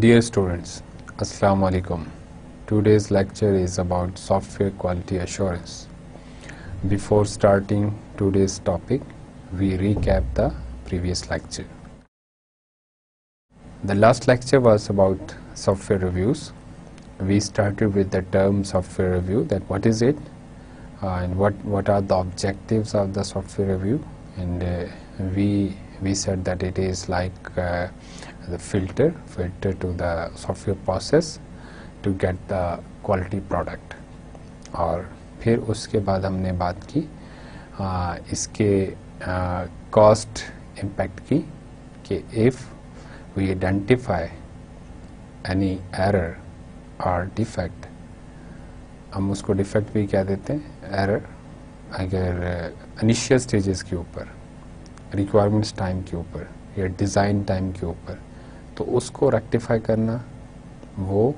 Dear students, Assalamu alaikum. Today's lecture is about software quality assurance. Before starting today's topic, we recap the previous lecture. The last lecture was about software reviews. We started with the term software review, that what is it and what are the objectives of the software review, and we said that it is like the filter to the software process to get the quality product. और फिर उसके बाद हमने बात की इसके cost impact की कि if we identify any error or defect, हम उसको defect भी क्या देते हैं, error, अगर initial stages के ऊपर, requirements time के ऊपर या design time के ऊपर, तो उसको रेक्टिफाई करना वो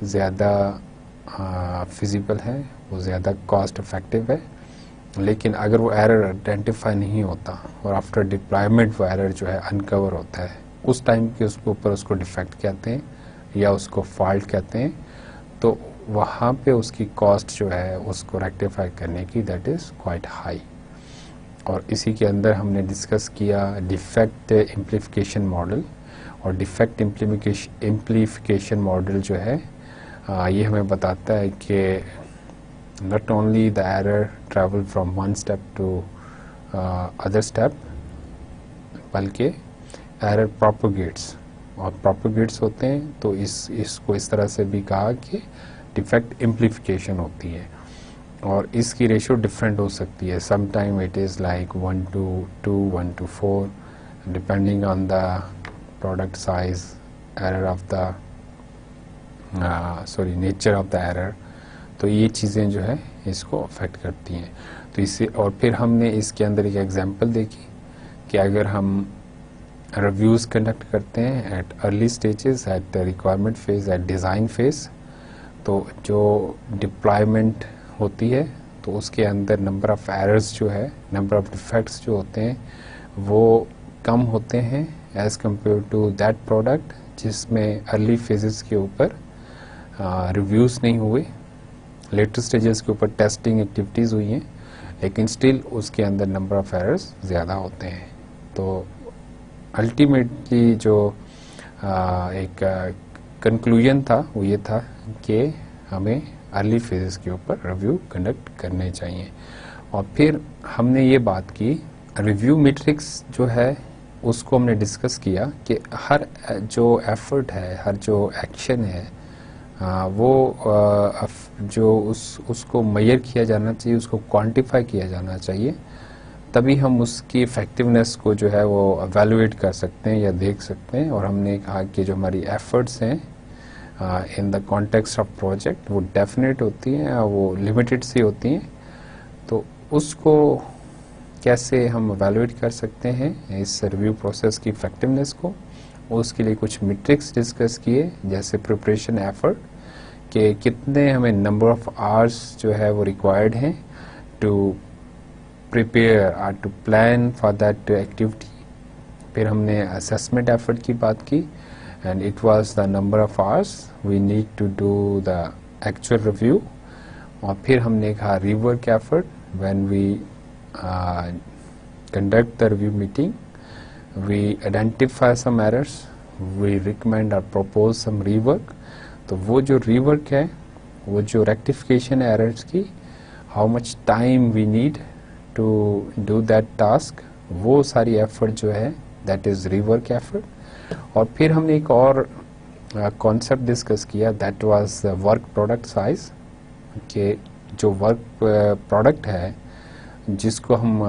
ज़्यादा फिजिबल है, वो ज़्यादा कॉस्ट इफेक्टिव है. लेकिन अगर वो एरर आइडेंटिफाई नहीं होता और आफ्टर डिप्लॉयमेंट वो एरर जो है अनकवर होता है, उस टाइम के उसके ऊपर उसको डिफेक्ट कहते हैं या उसको फॉल्ट कहते हैं, तो वहाँ पे उसकी कॉस्ट जो है उसको रेक्टिफाई करने की दैट इज़ क्वाइट हाई. और इसी के अंदर हमने डिस्कस किया डिफेक्ट एम्प्लीफिकेशन मॉडल. और डिफेक्ट एम्प्लीफिकेशन मॉडल जो है ये हमें बताता है कि not only the error travel from one step to other step, बल्कि एरर प्रोपोगेट्स, और प्रोपोगेट्स होते हैं तो इसको इस तरह से भी कहा कि डिफेक्ट एम्प्लीफिकेशन होती है. और इसकी रेशियो डिफरेंट हो सकती है. Some time it is like 1:2, 1:4, depending on the product size, error of the nature of the error. तो ये चीज़ें जो है इसको अफेक्ट करती हैं. तो इससे और फिर हमने इसके अंदर एक एग्जांपल देखी कि अगर हम रिव्यूज़ कंडक्ट करते हैं at early stages, at requirement phase, at design phase, तो जो डिप्लॉयमेंट होती है तो उसके अंदर नंबर ऑफ़ एरर्स जो है, नंबर ऑफ़ डिफेक्ट्स जो होते हैं वो कम होते हैं as compare to that product जिसमें अर्ली फेजेस के ऊपर रिव्यूज़ नहीं हुए, लेटर स्टेजेस के ऊपर टेस्टिंग एक्टिविटीज़ हुई हैं, लेकिन स्टिल उसके अंदर नंबर ऑफ़ एरर्स ज़्यादा होते हैं. तो अल्टीमेटली जो एक कंक्लूजन था वो ये था कि हमें अर्ली फेजेस के ऊपर रिव्यू कंडक्ट करने चाहिए. और फिर हमने ये बात की रिव्यू मैट्रिक्स जो है उसको हमने डिस्कस किया कि हर जो एफर्ट है, हर जो एक्शन है वो जो उसको मेजर किया जाना चाहिए, उसको क्वांटिफाई किया जाना चाहिए, तभी हम उसकी इफ़ेक्टिवनेस को जो है वो एवेलुएट कर सकते हैं या देख सकते हैं. और हमने कहा कि जो हमारी एफर्ट्स हैं in the context of project वो डेफिनेट होती हैं, वो लिमिटेड सी होती हैं. तो उसको कैसे हम एवेलुएट कर सकते हैं इस रिव्यू प्रोसेस की इफेक्टिवनेस को, उसके लिए कुछ मैट्रिक्स डिस्कस किए, जैसे प्रिपरेशन एफर्ट कि कितने हमें नंबर ऑफ़ आवर्स जो है वो रिक्वायर्ड हैं टू प्रिपेयर और to plan for that activity. फिर हमने असेसमेंट एफर्ट की बात की, and it was the number of hours we need to do the actual review. और फिर हमने कहा rework effort, when we conduct the review meeting, we identify some errors, we recommend or propose some rework. तो वो जो rework है, वो जो rectification errors की, how much time we need to do that task, वो सारी effort जो है that is rework effort. और फिर हमने एक और कॉन्सेप्ट डिस्कस किया, that was work product size, कि जो वर्क प्रोडक्ट है जिसको हम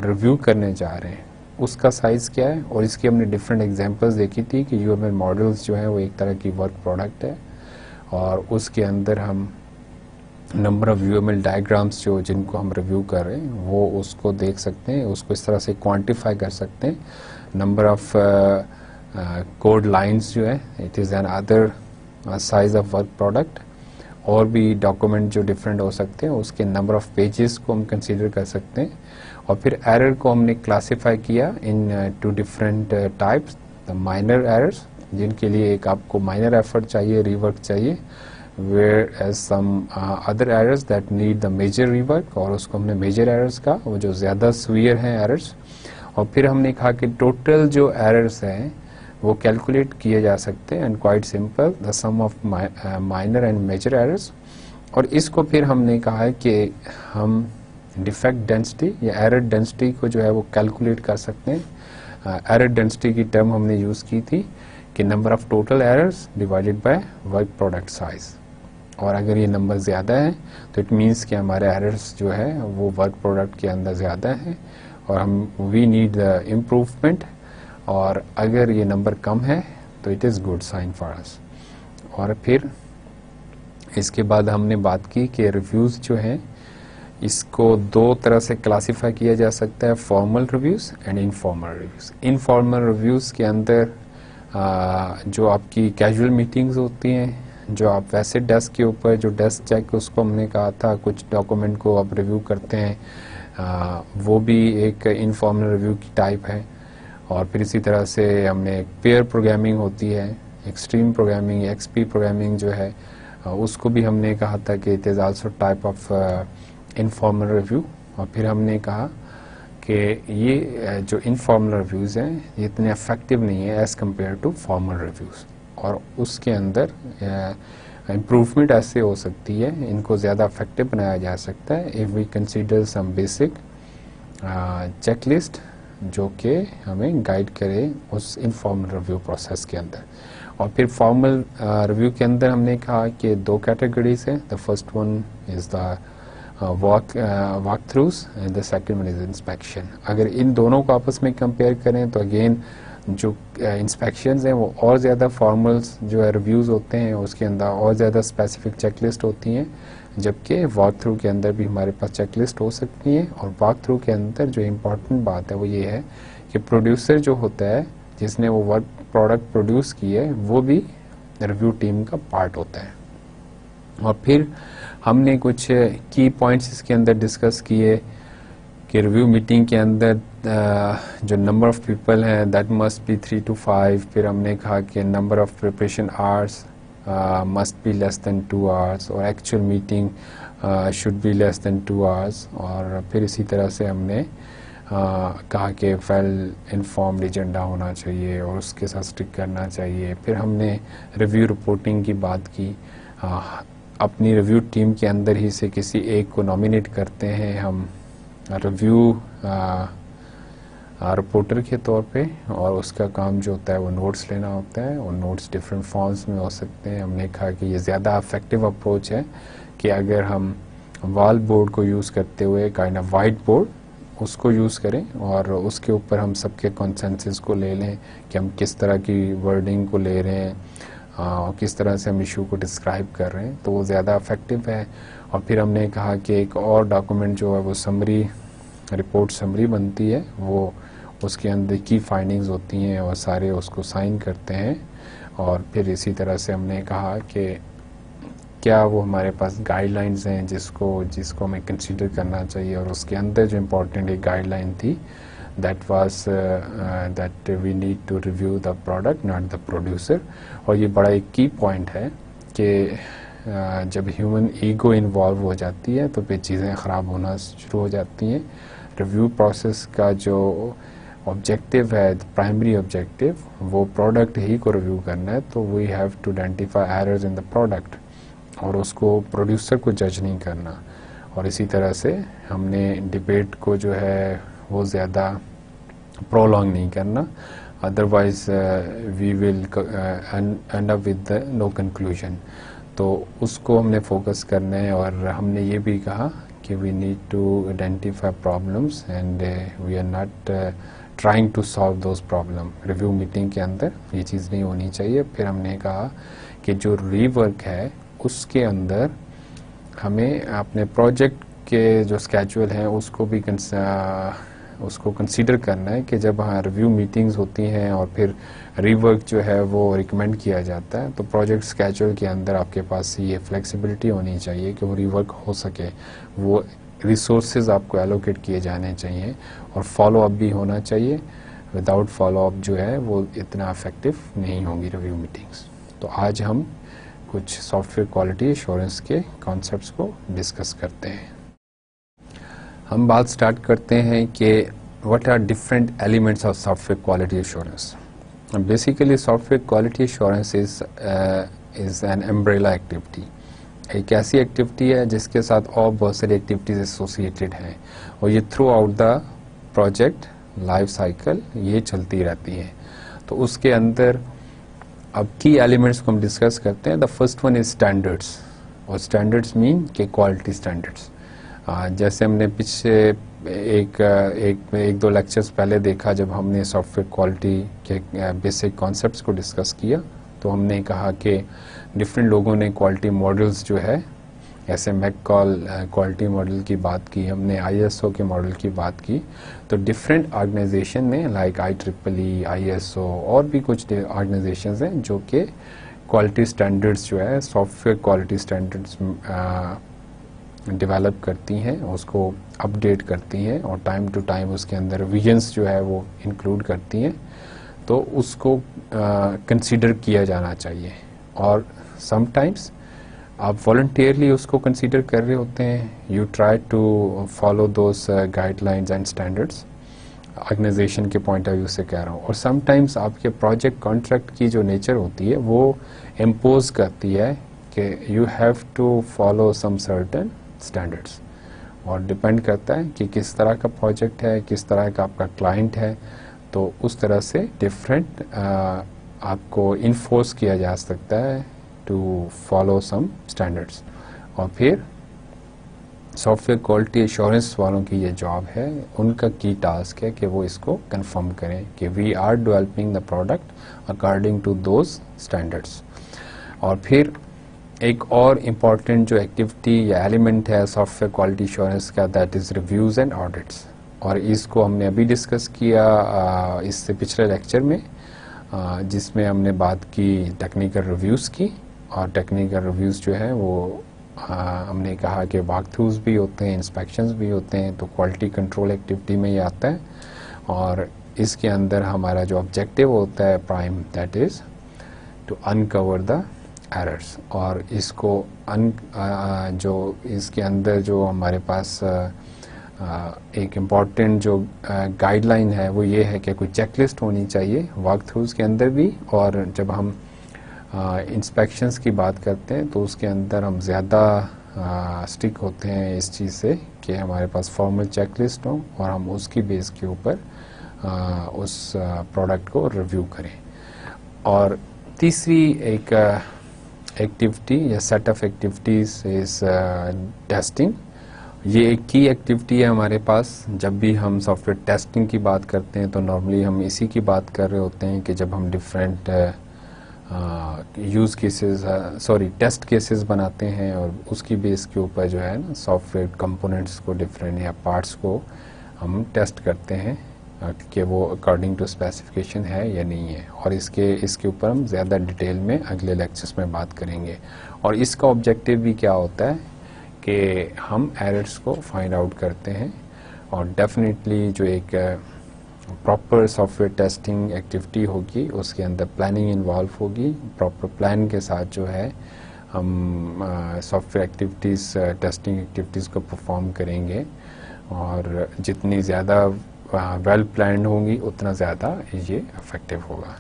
रिव्यू करने जा रहे हैं उसका साइज़ क्या है. और इसकी हमने डिफरेंट एग्जांपल्स देखी थी कि यूएमएल मॉडल्स जो हैं वो एक तरह की वर्क प्रोडक्ट है, और उसके अंदर हम नंबर ऑफ़ यूएमएल डायग्राम्स जो जिनको हम रिव्यू कर रहे हैं वो उसको देख सकते हैं, उसको इस तरह से क्वांटिफाई कर सकते हैं. नंबर ऑफ़ कोड लाइंस जो है it is an other size of work product. और भी डॉक्यूमेंट जो डिफरेंट हो सकते हैं उसके नंबर ऑफ पेजेस को हम कंसीडर कर सकते हैं। और फिर एरर को हमने क्लासिफाई किया in two different types, the minor errors जिनके लिए एक आपको माइनर एफर्ट चाहिए, रीवर्क चाहिए, whereas some other errors that need the major rework, और उसको हमने मेजर एरर्स का, वो जो ज़्यादा सीवियर हैं एरर्स। और फिर हमने कहा कि टोटल जो एरर्स हैं वो कैलकुलेट किए जा सकते हैं, and quite simple the sum of minor and major errors. और इसको फिर हमने कहा है कि हम डिफेक्ट डेंसिटी या एरर डेंसिटी को जो है वो कैलकुलेट कर सकते हैं। एरर डेंसिटी की टर्म हमने यूज़ की थी कि number of total errors divided by work product size, और अगर ये नंबर ज़्यादा है तो इट मीन्स कि हमारे एरर्स जो है वो वर्क प्रोडक्ट के अंदर ज़्यादा है और हम वी नीड द इम्प्रूवमेंट, और अगर ये नंबर कम है तो it is good sign for us. और फिर इसके बाद हमने बात की कि रिव्यूज़ जो हैं इसको दो तरह से क्लासिफाई किया जा सकता है, formal reviews and informal reviews. Informal reviews के अंदर जो आपकी कैजुअल मीटिंग्स होती हैं, जो आप वैसे डेस्क के ऊपर जो डेस्क चेक उसको हमने कहा था, कुछ डॉक्यूमेंट को आप रिव्यू करते हैं, वो भी एक इनफॉर्मल रिव्यू की टाइप है। और फिर इसी तरह से हमने पेयर प्रोग्रामिंग होती है, एक्सट्रीम प्रोग्रामिंग, एक्सपी प्रोग्रामिंग जो है उसको भी हमने कहा था कि it is also type of informal review. और फिर हमने कहा कि ये जो इनफॉर्मल रिव्यूज़ हैं ये इतने इफेक्टिव नहीं है as compare to formal reviews, और उसके अंदर इम्प्रूवमेंट ऐसे हो सकती है, इनको ज़्यादा इफेक्टिव बनाया जा सकता है if we consider some basic checklist जो कि हमें गाइड करे उस इनफॉर्मल रिव्यू प्रोसेस के अंदर। और फिर फॉर्मल रिव्यू के अंदर हमने कहा कि दो कैटेगरीज हैं, the first one is the walk throughs and the second one is inspection. अगर इन दोनों को आपस में कंपेयर करें तो अगेन जो इंस्पेक्शंस हैं वो और ज़्यादा फॉर्मल्स जो है रिव्यूज़ होते हैं, उसके अंदर और ज़्यादा स्पेसिफिक चेकलिस्ट होती हैं, जबकि वॉक थ्रू के अंदर भी हमारे पास चेकलिस्ट हो सकती है। और वॉक थ्रू के अंदर जो इम्पॉर्टेंट बात है वो ये है कि प्रोड्यूसर जो होता है जिसने वो वर्क प्रोडक्ट प्रोड्यूस की है वो भी रिव्यू टीम का पार्ट होता है। और फिर हमने कुछ की पॉइंट्स इसके अंदर डिस्कस किए कि रिव्यू मीटिंग के अंदर जो नंबर ऑफ पीपल हैं दैट मस्ट बी 3 to 5। फिर हमने कहा कि number of preparation hours must be less than 2 hours, और actual meeting should be less than 2 hours। और फिर इसी तरह से हमने कहा कि वेल इन्फॉर्म्ड एजेंडा होना चाहिए और उसके साथ स्टिक करना चाहिए। फिर हमने रिव्यू रिपोर्टिंग की बात की, अपनी रिव्यू टीम के अंदर ही से किसी एक को नॉमिनेट करते हैं हम रिव्यू रिपोर्टर के तौर पे, और उसका काम जो होता है वो नोट्स लेना होता है, और नोट्स डिफरेंट फॉर्म्स में हो सकते हैं। हमने कहा कि ये ज़्यादा इफेक्टिव अप्रोच है कि अगर हम वॉल बोर्ड को यूज़ करते हुए काइंड ऑफ वाइट बोर्ड उसको यूज़ करें और उसके ऊपर हम सबके कंसेंसस को ले लें कि हम किस तरह की वर्डिंग को ले रहे हैं और किस तरह से हम इशू को डिस्क्राइब कर रहे हैं, तो वो ज़्यादा इफेक्टिव है। और फिर हमने कहा कि एक और डॉक्यूमेंट जो है वो समरी रिपोर्ट समरी बनती है, वो उसके अंदर की फाइंडिंग्स होती हैं और सारे उसको साइन करते हैं। और फिर इसी तरह से हमने कहा कि क्या वो हमारे पास गाइडलाइंस हैं जिसको हमें कंसीडर करना चाहिए, और उसके अंदर जो इम्पोर्टेंट एक गाइडलाइन थी that was that we need to review the product not the producer. और ये बड़ा एक की पॉइंट है कि जब ह्यूमन ईगो इन्वॉल्व हो जाती है तो फिर चीज़ें ख़राब होना शुरू हो जाती हैं। रिव्यू प्रोसेस का जो ऑब्जेक्टिव है, प्राइमरी ऑब्जेक्टिव, वो प्रोडक्ट ही को रिव्यू करना है, तो we have to identify errors in the product और उसको प्रोड्यूसर को जज नहीं करना। और इसी तरह से हमने डिबेट को जो है वो ज़्यादा प्रोलॉन्ग नहीं करना, otherwise we will end up with no conclusion. तो उसको हमने फोकस करना है। और हमने ये भी कहा कि we need to identify problems and we are not trying to solve those problem. Review meeting के अंदर ये चीज़ नहीं होनी चाहिए। फिर हमने कहा कि जो रीवर्क है उसके अंदर हमें अपने प्रोजेक्ट के जो स्केड्यूल हैं उसको भी उसको कंसीडर करना है कि जब हाँ रिव्यू मीटिंग्स होती हैं और फिर रीवर्क जो है वो रिकमेंड किया जाता है, तो प्रोजेक्ट स्केड्यूल के अंदर आपके पास ये फ्लेक्सिबिलिटी होनी चाहिए कि वो रीवर्क हो सके, वो रिसोर्सेज आपको एलोकेट किए जाने चाहिए और फॉलो अप भी होना चाहिए। विदाउट फॉलो अप जो है वो इतना इफेक्टिव नहीं होंगी रिव्यू मीटिंग्स। तो आज हम कुछ सॉफ्टवेयर क्वालिटी एश्योरेंस के कॉन्सेप्ट्स को डिस्कस करते हैं। हम बात स्टार्ट करते हैं कि what are different elements of software quality assurance. Basically software quality assurance is an umbrella activity. एक ऐसी एक्टिविटी है जिसके साथ और बहुत सारी एक्टिविटीज एसोसिएटेड हैं और ये through out the project life cycle ये चलती रहती है। तो उसके अंदर अब की एलिमेंट्स को हम डिस्कस करते हैं। The first one is standards, और स्टैंडर्ड्स मीन के क्वालिटी स्टैंडर्ड्स। जैसे हमने पीछे एक दो लेक्चर्स पहले देखा, जब हमने सॉफ्टवेयर क्वालिटी के बेसिक कॉन्सेप्ट्स को डिस्कस किया, तो हमने कहा कि डिफरेंट लोगों ने क्वालिटी मॉडल्स जो है, ऐसे मैककॉल क्वालिटी मॉडल की बात की, हमने ISO के मॉडल की बात की। तो डिफरेंट ऑर्गेनाइजेशन ने लाइक IEEE, ISO और भी कुछ ऑर्गेनाइजेशंस हैं जो कि क्वालिटी स्टैंडर्ड्स जो है, सॉफ्टवेयर क्वालिटी स्टैंडर्ड्स डेवलप करती हैं, उसको अपडेट करती हैं और टाइम टू टाइम उसके अंदर रिवीजन्स जो है वो इंक्लूड करती हैं। तो उसको कंसीडर किया जाना चाहिए और समटाइम्स आप वॉलंटियरली उसको कंसीडर कर रहे होते हैं। You try to follow those guidelines and standards, organization के पॉइंट ऑफ व्यू से कह रहा हूँ। और समटाइम्स आपके प्रोजेक्ट कॉन्ट्रैक्ट की जो नेचर होती है वो इम्पोज करती है कि you have to follow some certain standards, और डिपेंड करता है कि किस तरह का प्रोजेक्ट है, किस तरह का आपका क्लाइंट है, तो उस तरह से डिफरेंट आपको इन्फोर्स किया जा सकता है टू फॉलो सम स्टैंडर्ड्स। और फिर सॉफ्टवेयर क्वालिटी एश्योरेंस वालों की ये जॉब है, उनका की टास्क है कि वो इसको कंफर्म करें कि we are developing the product according to those standards. और फिर एक और इम्पॉर्टेंट जो एक्टिविटी या एलिमेंट है सॉफ्टवेयर क्वालिटी एश्योरेंस का, that is reviews and audits. और इसको हमने अभी डिस्कस किया इससे पिछले लेक्चर में, जिसमें हमने बात की टेक्निकल रिव्यूज़ की। और टेक्निकल रिव्यूज़ जो है वो हमने कहा कि वॉक थ्रूज भी होते हैं, इंस्पेक्शंस भी होते हैं, तो क्वालिटी कंट्रोल एक्टिविटी में ये आता है। और इसके अंदर हमारा जो ऑब्जेक्टिव होता है prime, that is to uncover the errors. और इसको जो इसके अंदर जो हमारे पास एक इम्पॉर्टेंट जो गाइडलाइन है वो ये है कि कोई चेकलिस्ट होनी चाहिए वॉक थ्रूज के अंदर भी। और जब हम इंस्पेक्शंस की बात करते हैं तो उसके अंदर हम ज़्यादा स्टिक होते हैं इस चीज़ से कि हमारे पास फॉर्मल चेकलिस्ट हो और हम उसकी बेस के ऊपर उस प्रोडक्ट को रिव्यू करें। और तीसरी एक एक्टिविटी या set of activities is testing. ये एक की एक्टिविटी है हमारे पास। जब भी हम सॉफ्टवेयर टेस्टिंग की बात करते हैं तो नॉर्मली हम इसी की बात कर रहे होते हैं कि जब हम डिफरेंट टेस्ट केसेस बनाते हैं और उसकी बेस के ऊपर जो है ना सॉफ्टवेयर कंपोनेंट्स को, डिफरेंट या पार्ट्स को हम टेस्ट करते हैं कि वो अकॉर्डिंग टू स्पेसिफिकेशन है या नहीं है। और इसके ऊपर हम ज़्यादा डिटेल में अगले लेक्चर्स में बात करेंगे। और इसका ऑब्जेक्टिव भी क्या होता है कि हम एरर्स को फाइंड आउट करते हैं। और डेफिनेटली जो एक प्रॉपर सॉफ्टवेयर टेस्टिंग एक्टिविटी होगी उसके अंदर प्लानिंग इन्वॉल्व होगी। प्रॉपर प्लान के साथ जो है हम सॉफ्टवेयर एक्टिविटीज़, टेस्टिंग एक्टिविटीज़ को परफॉर्म करेंगे। और जितनी ज़्यादा वेल प्लान्ड होंगी उतना ज़्यादा ये इफेक्टिव होगा।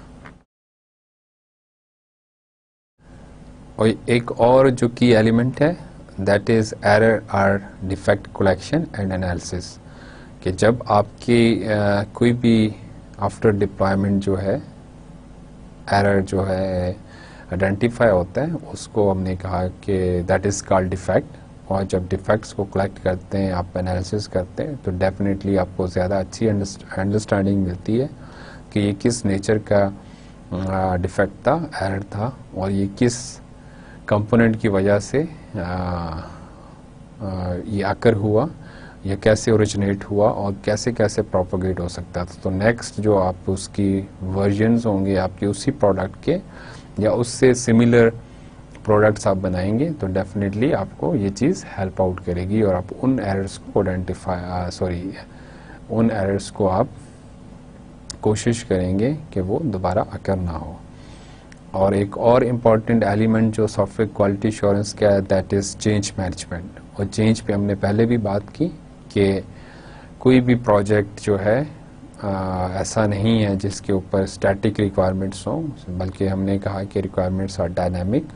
और एक और जो की एलिमेंट है, that is error or defect collection and analysis. कि जब आपकी कोई भी आफ्टर डिप्लॉयमेंट जो है एरर जो है आइडेंटिफाई होता है, उसको हमने कहा कि दैट इज़ कॉल्ड डिफेक्ट। और जब डिफेक्ट्स को कलेक्ट करते हैं, आप एनालिसिस करते हैं, तो डेफिनेटली आपको ज़्यादा अच्छी अंडरस्टैंडिंग मिलती है कि ये किस नेचर का डिफेक्ट था, एरर था, और ये किस कंपोनेंट की वजह से ये आकर हुआ। या कैसे ओरिजिनेट हुआ और कैसे कैसे प्रोपोगेट हो सकता था। तो नेक्स्ट जो आप उसकी वर्जन्स होंगे आपके उसी प्रोडक्ट के या उससे सिमिलर प्रोडक्ट्स आप बनाएंगे तो डेफिनेटली आपको ये चीज़ हेल्प आउट करेगी और आप उन एरर्स को उन एरर्स को आप कोशिश करेंगे कि वो दोबारा अकर ना हो। और एक और इम्पॉर्टेंट एलिमेंट जो सॉफ्टवेयर क्वालिटी एश्योरेंस का है दैट इज़ चेंज मैनेजमेंट। और चेंज पे हमने पहले भी बात की कि कोई भी प्रोजेक्ट जो है ऐसा नहीं है जिसके ऊपर स्टैटिक रिक्वायरमेंट्स हों, बल्कि हमने कहा कि रिक्वायरमेंट्स आर डायनामिक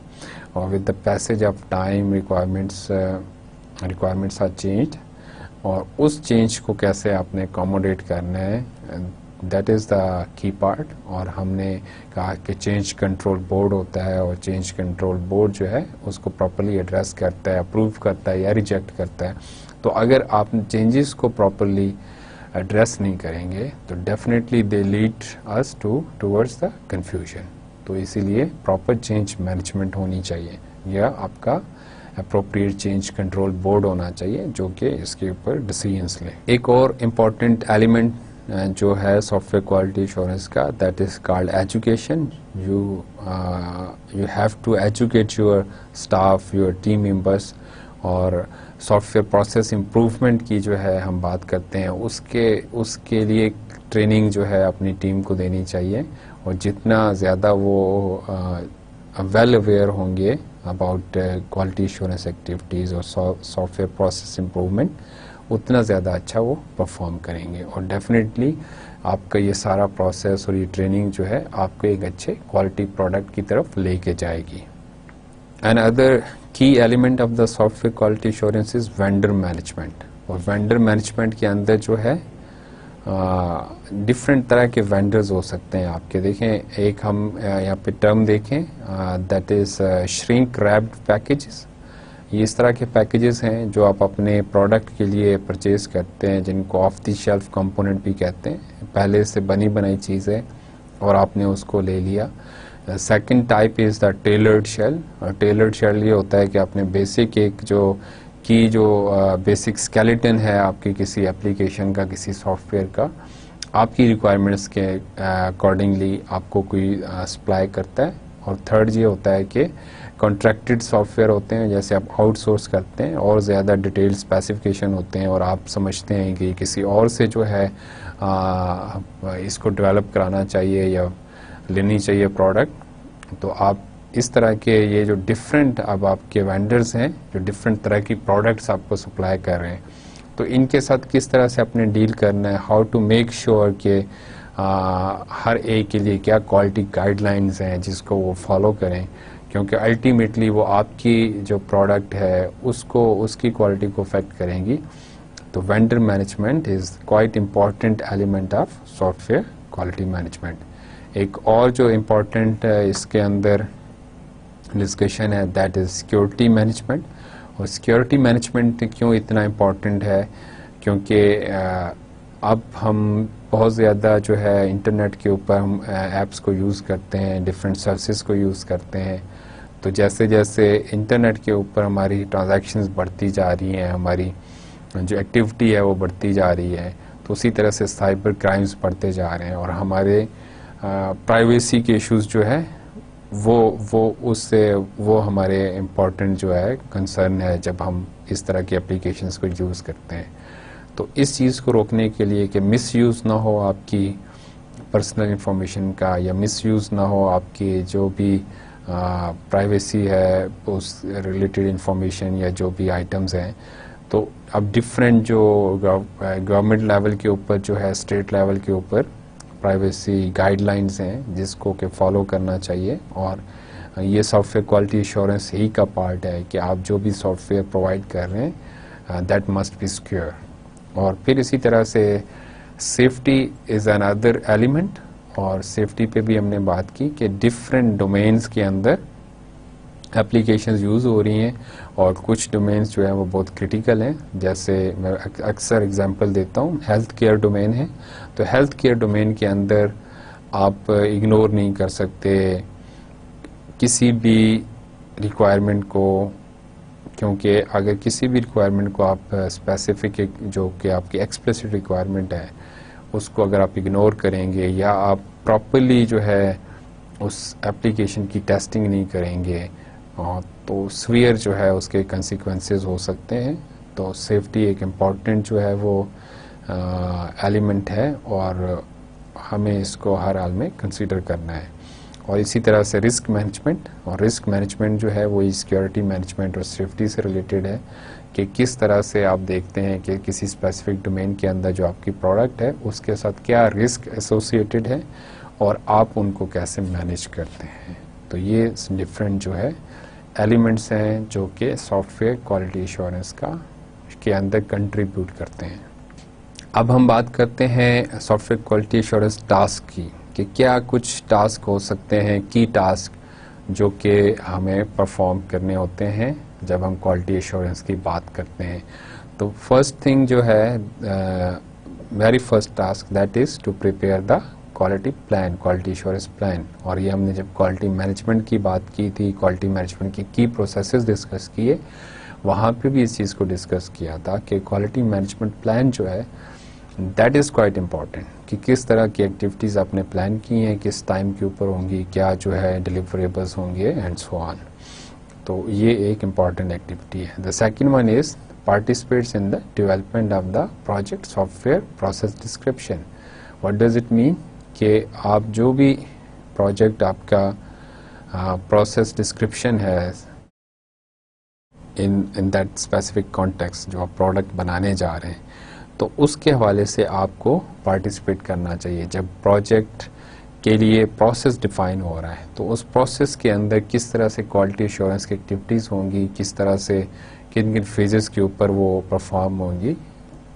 और with the passage of time requirements are changed और उस चेंज को कैसे आपने अकोमोडेट करना है that is the key part. और हमने कहा कि चेंज कंट्रोल बोर्ड होता है और चेंज कंट्रोल बोर्ड जो है उसको प्रॉपर्ली एड्रेस करता है, अप्रूव करता है या रिजेक्ट करता है। तो अगर आप चेंजेस को प्रॉपर्ली एड्रेस नहीं करेंगे तो definitely they lead us towards the confusion. तो इसीलिए प्रॉपर चेंज मैनेजमेंट होनी चाहिए या आपका अप्रोप्रिएट चेंज कंट्रोल बोर्ड होना चाहिए जो कि इसके ऊपर डिसीजंस ले। एक और इम्पॉर्टेंट एलिमेंट जो है सॉफ्टवेयर क्वालिटी एश्योरेंस का that is called education. You have to educate your staff, your team members. और सॉफ्टवेयर प्रोसेस इम्प्रूवमेंट की जो है हम बात करते हैं उसके लिए ट्रेनिंग जो है अपनी टीम को देनी चाहिए और जितना ज़्यादा वो वेल अवेयर होंगे अबाउट क्वालिटी एश्योरेंस एक्टिविटीज़ और सॉफ्टवेयर प्रोसेस इम्प्रूवमेंट उतना ज़्यादा अच्छा वो परफॉर्म करेंगे और डेफिनेटली आपका ये सारा प्रोसेस और ये ट्रेनिंग जो है आपको एक अच्छे क्वालिटी प्रोडक्ट की तरफ लेके जाएगी। एंड अदर की element of the software quality assurance is vendor management. और वेंडर मैनेजमेंट के अंदर जो है डिफरेंट तरह के वेंडर्स हो सकते हैं आपके। देखें एक हम यहाँ पे टर्म देखें that is shrink wrapped packages. ये इस तरह के पैकेजेस हैं जो आप अपने प्रोडक्ट के लिए परचेज करते हैं जिनको ऑफ द शेल्फ कंपोनेंट भी कहते हैं। पहले से बनी बनाई चीज़ है और आपने उसको ले लिया। Second type is the tailored shell. और टेलर्ड शेल ये होता है कि आपने बेसिक एक जो बेसिक स्केलेटन है आपकी किसी एप्लीकेशन का, किसी सॉफ्टवेयर का, आपकी रिक्वायरमेंट्स के अकॉर्डिंगली आपको कोई सप्लाई करता है। और थर्ड ये होता है कि कॉन्ट्रैक्टेड सॉफ्टवेयर होते हैं जैसे आप आउटसोर्स करते हैं और ज़्यादा डिटेल स्पेसिफिकेशन होते हैं और आप समझते हैं कि किसी और से जो है इसको डेवलप कराना चाहिए या लेनी चाहिए प्रोडक्ट। तो आप इस तरह के ये जो डिफरेंट अब आपके वेंडर्स हैं जो डिफरेंट तरह की प्रोडक्ट्स आपको सप्लाई कर रहे हैं तो इनके साथ किस तरह से अपने डील करना है, हाउ टू मेक श्योर कि हर एक के लिए क्या क्वालिटी गाइडलाइंस हैं जिसको वो फॉलो करें, क्योंकि अल्टीमेटली वो आपकी जो प्रोडक्ट है उसकी क्वालिटी को अफेक्ट करेंगी। तो vendor management is quite important element of software quality management. एक और जो इम्पॉर्टेंट इसके अंदर डिस्कशन है दैट इज़ सिक्योरिटी मैनेजमेंट। और सिक्योरिटी मैनेजमेंट क्यों इतना इम्पॉर्टेंट है, क्योंकि अब हम बहुत ज़्यादा जो है इंटरनेट के ऊपर हम ऐप्स को यूज़ करते हैं, डिफरेंट सर्विसेज को यूज़ करते हैं। तो जैसे जैसे इंटरनेट के ऊपर हमारी ट्रांजैक्शंस बढ़ती जा रही हैं, हमारी जो एक्टिविटी है वो बढ़ती जा रही है, तो उसी तरह से साइबर क्राइम्स बढ़ते जा रहे हैं और हमारे प्राइवेसी के इश्यूज जो है वो हमारे इम्पोर्टेंट जो है कंसर्न है जब हम इस तरह की एप्लीकेशंस को यूज़ करते हैं। तो इस चीज़ को रोकने के लिए कि मिसयूज़ ना हो आपकी पर्सनल इंफॉर्मेशन का या मिसयूज़ ना हो आपकी जो भी प्राइवेसी है उस रिलेटेड इंफॉर्मेशन या जो भी आइटम्स हैं, तो अब डिफरेंट जो गवर्नमेंट लेवल के ऊपर जो है स्टेट लेवल के ऊपर प्राइवेसी गाइडलाइंस हैं जिसको कि फॉलो करना चाहिए। और ये सॉफ्टवेयर क्वालिटी एश्योरेंस ही का पार्ट है कि आप जो भी सॉफ्टवेयर प्रोवाइड कर रहे हैं दैट मस्ट बी सिक्योर। और फिर इसी तरह से सेफ्टी इज़ अनदर एलिमेंट, और सेफ्टी पे भी हमने बात की कि डिफरेंट डोमेन्स के अंदर एप्लीकेशंस यूज़ हो रही हैं और कुछ डोमेन्स जो हैं वो बहुत क्रिटिकल हैं। जैसे मैं अक्सर एग्जांपल देता हूँ, हेल्थ केयर डोमेन है, तो हेल्थ केयर डोमेन के अंदर आप इग्नोर नहीं कर सकते किसी भी रिक्वायरमेंट को, क्योंकि अगर किसी भी रिक्वायरमेंट को आप स्पेसिफिक जो कि आपकी एक्सप्लिसिट रिक्वायरमेंट है उसको अगर आप इग्नोर करेंगे या आप प्रॉपरली जो है उस एप्लीकेशन की टेस्टिंग नहीं करेंगे तो सीवियर जो है उसके कंसिक्वेंसेस हो सकते हैं। तो सेफ्टी एक इम्पॉर्टेंट जो है वो एलिमेंट है और हमें इसको हर हाल में कंसीडर करना है। और इसी तरह से रिस्क मैनेजमेंट जो है वो सिक्योरिटी मैनेजमेंट और सेफ्टी से रिलेटेड है कि किस तरह से आप देखते हैं कि किसी स्पेसिफिक डोमेन के अंदर जो आपकी प्रोडक्ट है उसके साथ क्या रिस्क एसोसिएटेड है और आप उनको कैसे मैनेज करते हैं। तो ये डिफरेंट जो है एलिमेंट्स हैं जो कि सॉफ्टवेयर क्वालिटी एश्योरेंस के अंदर कंट्रीब्यूट करते हैं। अब हम बात करते हैं सॉफ्टवेयर क्वालिटी एश्योरेंस टास्क की कि क्या कुछ टास्क हो सकते हैं, की टास्क जो कि हमें परफॉर्म करने होते हैं जब हम क्वालिटी एश्योरेंस की बात करते हैं। तो फर्स्ट थिंग जो है very first task that is to prepare the quality plan, quality assurance plan. और ये हमने जब क्वालिटी मैनेजमेंट की बात की थी, क्वालिटी मैनेजमेंट की प्रोसेसेस डिस्कस किए, वहाँ पे भी इस चीज़ को डिस्कस किया था कि क्वालिटी मैनेजमेंट प्लान जो है दैट इज़ क्वाइट इम्पॉर्टेंट कि किस तरह की एक्टिविटीज़ आपने प्लान की हैं, किस टाइम के ऊपर होंगी, क्या जो है डिलीवरेबल्स होंगे एंड सो ऑन। तो ये एक इम्पॉर्टेंट एक्टिविटी है। The second one is participates in the development of the project software process description. What does it mean कि आप जो भी प्रोजेक्ट आपका प्रोसेस डिस्क्रिप्शन है इन दैट स्पेसिफिक कॉन्टेक्स्ट जो आप प्रोडक्ट बनाने जा रहे हैं, तो उसके हवाले से आपको पार्टिसिपेट करना चाहिए। जब प्रोजेक्ट के लिए प्रोसेस डिफाइन हो रहा है तो उस प्रोसेस के अंदर किस तरह से क्वालिटी एश्योरेंस की एक्टिविटीज़ होंगी, किस तरह से किन किन फेजेस के ऊपर वो परफॉर्म होंगी,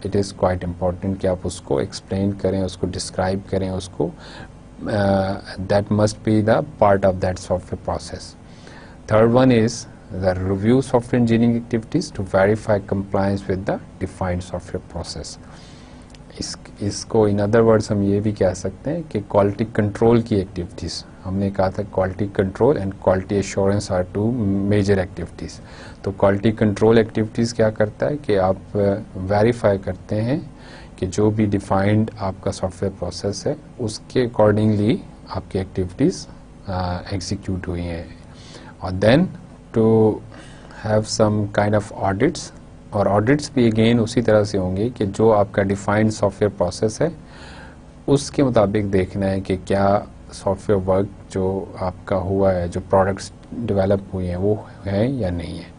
इट इज़ क्वाइट इम्पॉर्टेंट कि आप उसको एक्सप्लेन करें, उसको डिस्क्राइब करें, उसको that must be the part of that software process. Third one is the review software engineering activities to verify compliance with the defined software process। इसको in other words हम ये भी कह सकते हैं कि क्वालिटी कंट्रोल की एक्टिविटीज़, हमने कहा था quality control and quality assurance are two major activities. तो क्वालिटी कंट्रोल एक्टिविटीज़ क्या करता है कि आप वेरीफाई करते हैं कि जो भी डिफाइंड आपका सॉफ्टवेयर प्रोसेस है उसके अकॉर्डिंगली आपकी एक्टिविटीज़ एग्जीक्यूट हुई हैं। और then to have some kind of audits, और ऑडिट्स भी अगेन उसी तरह से होंगे कि जो आपका डिफाइंड सॉफ्टवेयर प्रोसेस है उसके मुताबिक देखना है कि क्या सॉफ्टवेयर वर्क जो आपका हुआ है, जो प्रोडक्ट्स डेवलप हुए हैं वो है या नहीं है।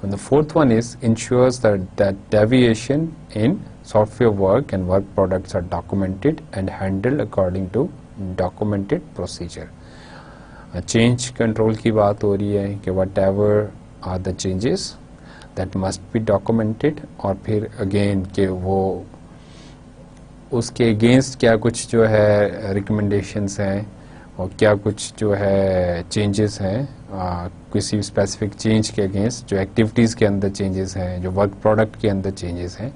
And the fourth one is ensures that deviation in software work and work products are documented and handled according to documented procedure। Change control की बात हो रही है कि whatever are the changes that must be documented, और फिर again कि वो उसके अगेंस्ट क्या कुछ जो है रिकमेंडेशंस हैं और क्या कुछ जो है चेंजेस हैं, किसी स्पेसिफिक चेंज के अगेंस्ट जो एक्टिविटीज़ के अंदर चेंजेस हैं, जो वर्क प्रोडक्ट के अंदर चेंजेस हैं,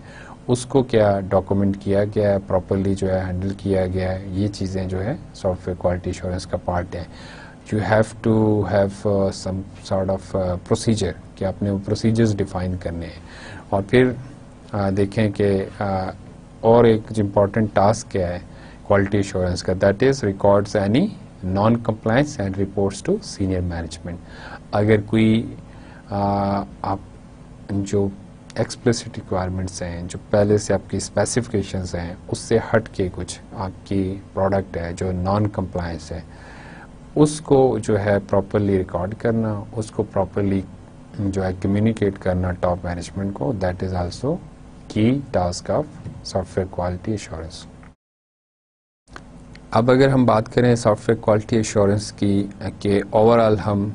उसको क्या डॉक्यूमेंट किया गया है, प्रॉपरली जो है हैंडल किया गया है। ये चीज़ें जो है सॉफ्टवेयर क्वालिटी एश्योरेंस का पार्ट है। You have to have some sort of procedure कि आपने वो प्रोसीजर्स डिफाइन करने हैं। और फिर देखें कि और एक इम्पॉर्टेंट टास्क क्या है क्वालिटी एश्योरेंस का, that is records any non compliance and reports to senior management. अगर कोई आप जो एक्सप्लिसिट रिक्वायरमेंट्स हैं, जो पहले से आपकी स्पेसिफिकेशंस हैं, उससे हट के कुछ आपकी प्रोडक्ट है जो नॉन कंप्लायंस है, उसको जो है प्रॉपरली रिकॉर्ड करना, उसको प्रॉपरली जो है कम्युनिकेट करना टॉप मैनेजमेंट को, दैट इज़ आल्सो की task of software quality assurance. अब अगर हम बात करें सॉफ्टवेयर क्वालिटी एश्योरेंस की कि ओवरऑल हम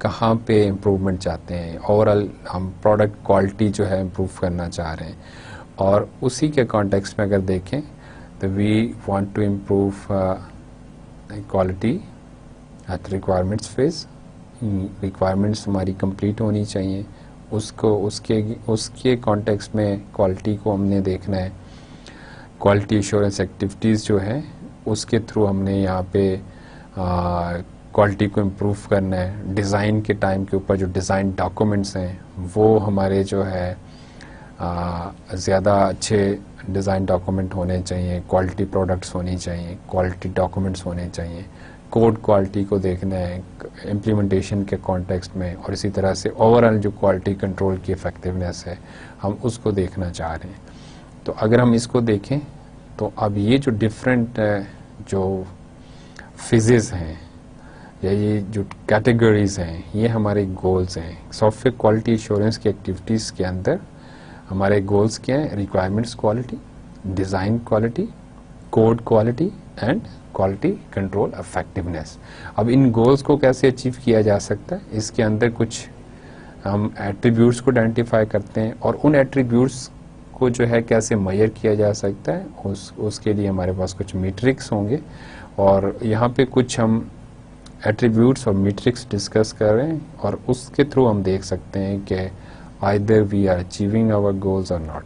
कहाँ पे इम्प्रूवमेंट चाहते हैं, ओवरऑल हम प्रोडक्ट क्वालिटी जो है इम्प्रूव करना चाह रहे हैं, और उसी के कॉन्टेक्स्ट में अगर देखें तो we want to improve quality at requirements phase. Requirements हमारी कंप्लीट होनी चाहिए, उसको उसके कॉन्टेक्स्ट में क्वालिटी को हमने देखना है। क्वालिटी एश्योरेंस एक्टिविटीज़ जो हैं उसके थ्रू हमने यहाँ पे क्वालिटी को इम्प्रूव करना है, डिज़ाइन के टाइम के ऊपर जो डिज़ाइन डॉक्यूमेंट्स हैं वो हमारे जो है ज़्यादा अच्छे डिज़ाइन डॉक्यूमेंट होने चाहिए, क्वालिटी प्रोडक्ट्स होनी चाहिए, क्वालिटी डॉक्यूमेंट्स होने चाहिए, कोड क्वालिटी को देखना है इम्प्लीमेंटेशन के कॉन्टेक्स्ट में, और इसी तरह से ओवरऑल जो क्वालिटी कंट्रोल की इफ़ेक्टिवनेस है हम उसको देखना चाह रहे हैं। तो अगर हम इसको देखें तो अब ये जो डिफरेंट जो फिजेज़ हैं या ये जो कैटेगरीज हैं ये हमारे गोल्स हैं। सॉफ्टवेयर क्वालिटी एश्योरेंस की एक्टिविटीज़ के अंदर हमारे गोल्स क्या हैं? Requirements quality, design quality, code quality and quality control effectiveness. अब इन गोल्स को कैसे अचीव किया जा सकता है? इसके अंदर कुछ हम एट्रीब्यूट्स को आइडेंटिफाई करते हैं और उन एट्रीब्यूट्स को जो है कैसे मेजर किया जा सकता है उसके लिए हमारे पास कुछ मीट्रिक्स होंगे, और यहाँ पे कुछ हम एट्रीब्यूट्स और मीट्रिक्स डिस्कस कर रहे हैं और उसके थ्रू हम देख सकते हैं कि either we are achieving our goals और नॉट।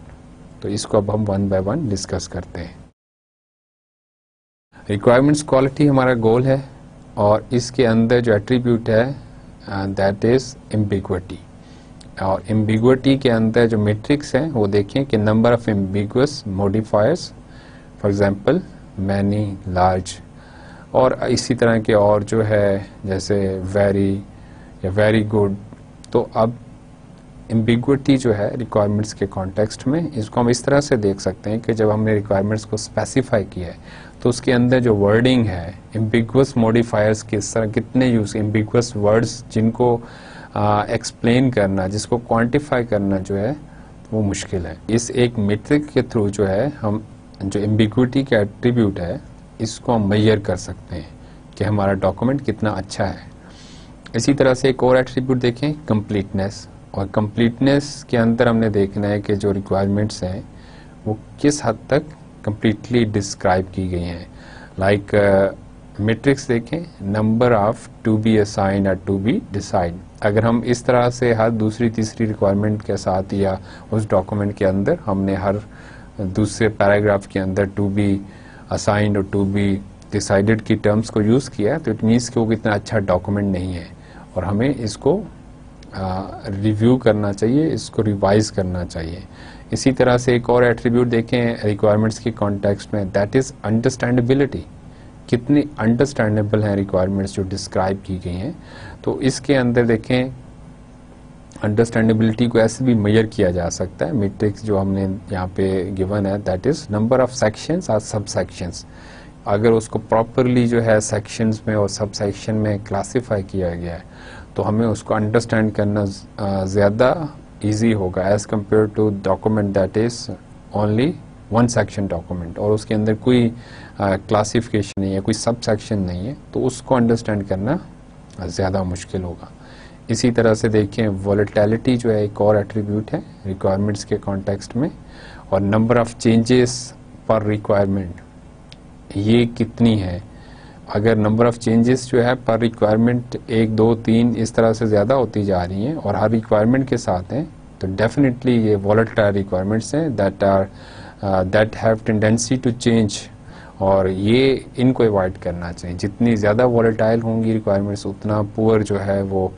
तो इसको अब हम वन बाय वन डिस्कस करते हैं। रिक्वायरमेंट्स क्वालिटी हमारा गोल है और इसके अंदर जो एट्रीब्यूट है दैट इज एम्बिग्विटी, और एम्बिग्विटी के अंदर जो मैट्रिक्स है वो देखें कि number of ambiguous modifiers, for example many, large, और इसी तरह के और जो है जैसे वेरी या वेरी गुड। तो अब एम्बिग्विटी जो है रिक्वायरमेंट्स के कॉन्टेक्स्ट में इसको हम इस तरह से देख सकते हैं कि जब हमने रिक्वायरमेंट्स को स्पेसिफाई किया है तो उसके अंदर जो वर्डिंग है एम्बिगुअस मॉडिफायर्स किस तरह कितने यूज, एम्बिगुअस वर्ड्स जिनको एक्सप्लेन करना, जिसको क्वांटिफाई करना जो है वो मुश्किल है। इस एक मीट्रिक के थ्रू जो है हम जो एम्बिग्विटी का एट्रीब्यूट है इसको हम मेजर कर सकते हैं कि हमारा डॉक्यूमेंट कितना अच्छा है। इसी तरह से एक और एट्रीब्यूट देखें कंप्लीटनेस, और कंप्लीटनेस के अंदर हमने देखना है कि जो रिक्वायरमेंट्स हैं वो किस हद तक कंप्लीटली डिस्क्राइब की गई हैं। लाइक मैट्रिक्स देखें, number of to be assign और टू बी डिसाइड। अगर हम इस तरह से हर दूसरी तीसरी रिक्वायरमेंट के साथ या उस डॉक्यूमेंट के अंदर हमने हर दूसरे पैराग्राफ के अंदर टू बी असाइंड और टू बी डिसाइडेड की टर्म्स को यूज़ किया तो इट मीन्स कि वो इतना अच्छा डॉक्यूमेंट नहीं है और हमें इसको रिव्यू करना चाहिए, इसको रिवाइज करना चाहिए। इसी तरह से एक और एट्रीब्यूट देखें रिक्वायरमेंट्स के कॉन्टेक्स्ट में, दैट इज़ अंडरस्टैंडेबिलिटी। कितनी अंडरस्टैंडेबल हैं रिक्वायरमेंट्स जो डिस्क्राइब की गई हैं। तो इसके अंदर देखें अंडरस्टैंडेबिलिटी को ऐसे भी मेजर किया जा सकता है। मैट्रिक्स जो हमने यहाँ पे गिवन है that is number of sections और सब सेक्शंस। अगर उसको प्रॉपरली जो है सेक्शंस में और सब सेक्शन में क्लासिफाई किया गया है तो हमें उसको अंडरस्टैंड करना ज़्यादा इजी होगा as compare to document that is only one section document और उसके अंदर कोई क्लासिफिकेशन नहीं है, कोई सब सेक्शन नहीं है, तो उसको अंडरस्टैंड करना ज़्यादा मुश्किल होगा। इसी तरह से देखें वॉलेटिलिटी जो है एक और एट्रीब्यूट है रिक्वायरमेंट्स के कॉन्टेक्स्ट में, और नंबर ऑफ चेंजेस पर रिक्वायरमेंट ये कितनी है। अगर नंबर ऑफ चेंजेस जो है पर रिक्वायरमेंट 1, 2, 3 इस तरह से ज़्यादा होती जा रही हैं और हर रिक्वायरमेंट के साथ हैं तो डेफिनेटली ये वॉलेटाइल रिक्वायरमेंट्स हैं that have tendency to change, और ये इनको अवॉइड करना चाहिए। जितनी ज़्यादा वॉलेटाइल होंगी रिक्वायरमेंट्स उतना पुअर जो है वो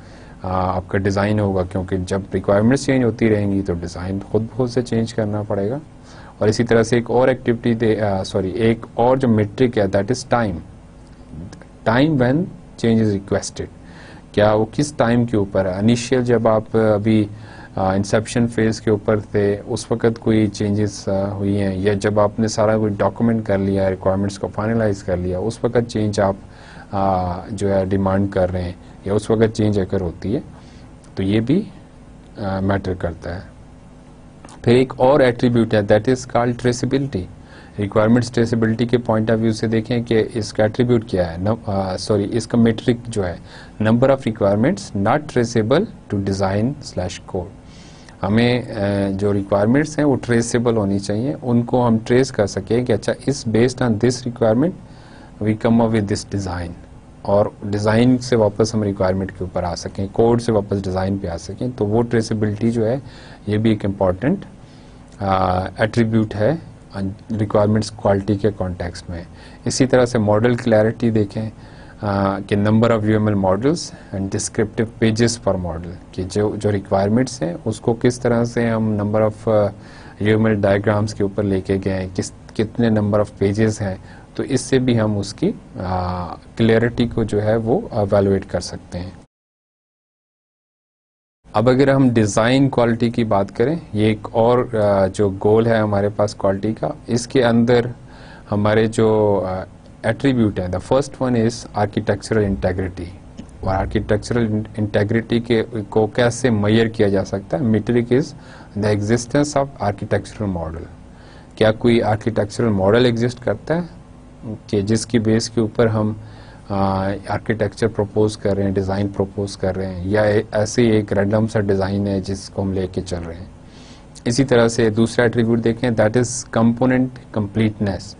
आपका डिज़ाइन होगा, क्योंकि जब रिक्वायरमेंट्स चेंज होती रहेंगी तो डिज़ाइन खुद से चेंज करना पड़ेगा। और इसी तरह से एक और एक्टिविटी एक और जो मेट्रिक है that is time when change is requested. क्या वो किस टाइम के ऊपर है। इनिशियल जब आप अभी इंसेप्शन फेज़ के ऊपर थे उस वक़्त कोई चेंजेस हुई हैं, या जब आपने सारा कोई डॉक्यूमेंट कर लिया, रिक्वायरमेंट्स को फाइनलाइज कर लिया, उस वक़्त चेंज आप जो है डिमांड कर रहे हैं या उस वक़्त चेंज अगर होती है तो ये भी मैटर करता है। फिर एक और एट्रीब्यूट है that is called traceability. Requirements traceability के पॉइंट ऑफ व्यू से देखें कि इसका एट्रीब्यूट क्या है। इसका मेट्रिक जो है number of requirements not traceable to design code. हमें जो रिक्वायरमेंट्स हैं वो ट्रेसेबल होनी चाहिए, उनको हम ट्रेस कर सकें कि अच्छा इस based on this requirement we come up with this design, और डिज़ाइन से वापस हम रिक्वायरमेंट के ऊपर आ सकें, कोड से वापस डिज़ाइन पे आ सकें। तो वो ट्रेसेबिलिटी जो है ये भी एक इम्पॉर्टेंट एट्रीब्यूट है रिक्वायरमेंट्स क्वालिटी के कॉन्टेक्स्ट में। इसी तरह से मॉडल क्लैरिटी देखें, कि number of UML models and descriptive pages पर मॉडल, कि जो रिक्वायरमेंट्स हैं उसको किस तरह से हम नंबर ऑफ यूएमएल डायग्राम्स के ऊपर लेके गए हैं, कितने नंबर ऑफ पेजेस हैं, तो इससे भी हम उसकी क्लियरिटी को जो है वो एवेलुएट कर सकते हैं। अब अगर हम डिज़ाइन क्वालिटी की बात करें, ये एक और जो गोल है हमारे पास क्वालिटी का, इसके अंदर हमारे जो एट्रीब्यूट है, the first one is architectural integrity. और आर्किटेक्चरल इंटेग्रिटी को कैसे मेजर किया जा सकता है? Metric is the existence of architectural model. क्या कोई आर्किटेक्चरल मॉडल एग्जिस्ट करता है कि जिसकी बेस के ऊपर हम आर्किटेक्चर प्रपोज कर रहे हैं, डिज़ाइन प्रपोज कर रहे हैं, या ऐसे ही एक रैंडम सा डिज़ाइन है जिसको हम लेके चल रहे हैं। इसी तरह से दूसरा एट्रीब्यूट देखें, दैट इज कंपोनेंट कंप्लीटनेस।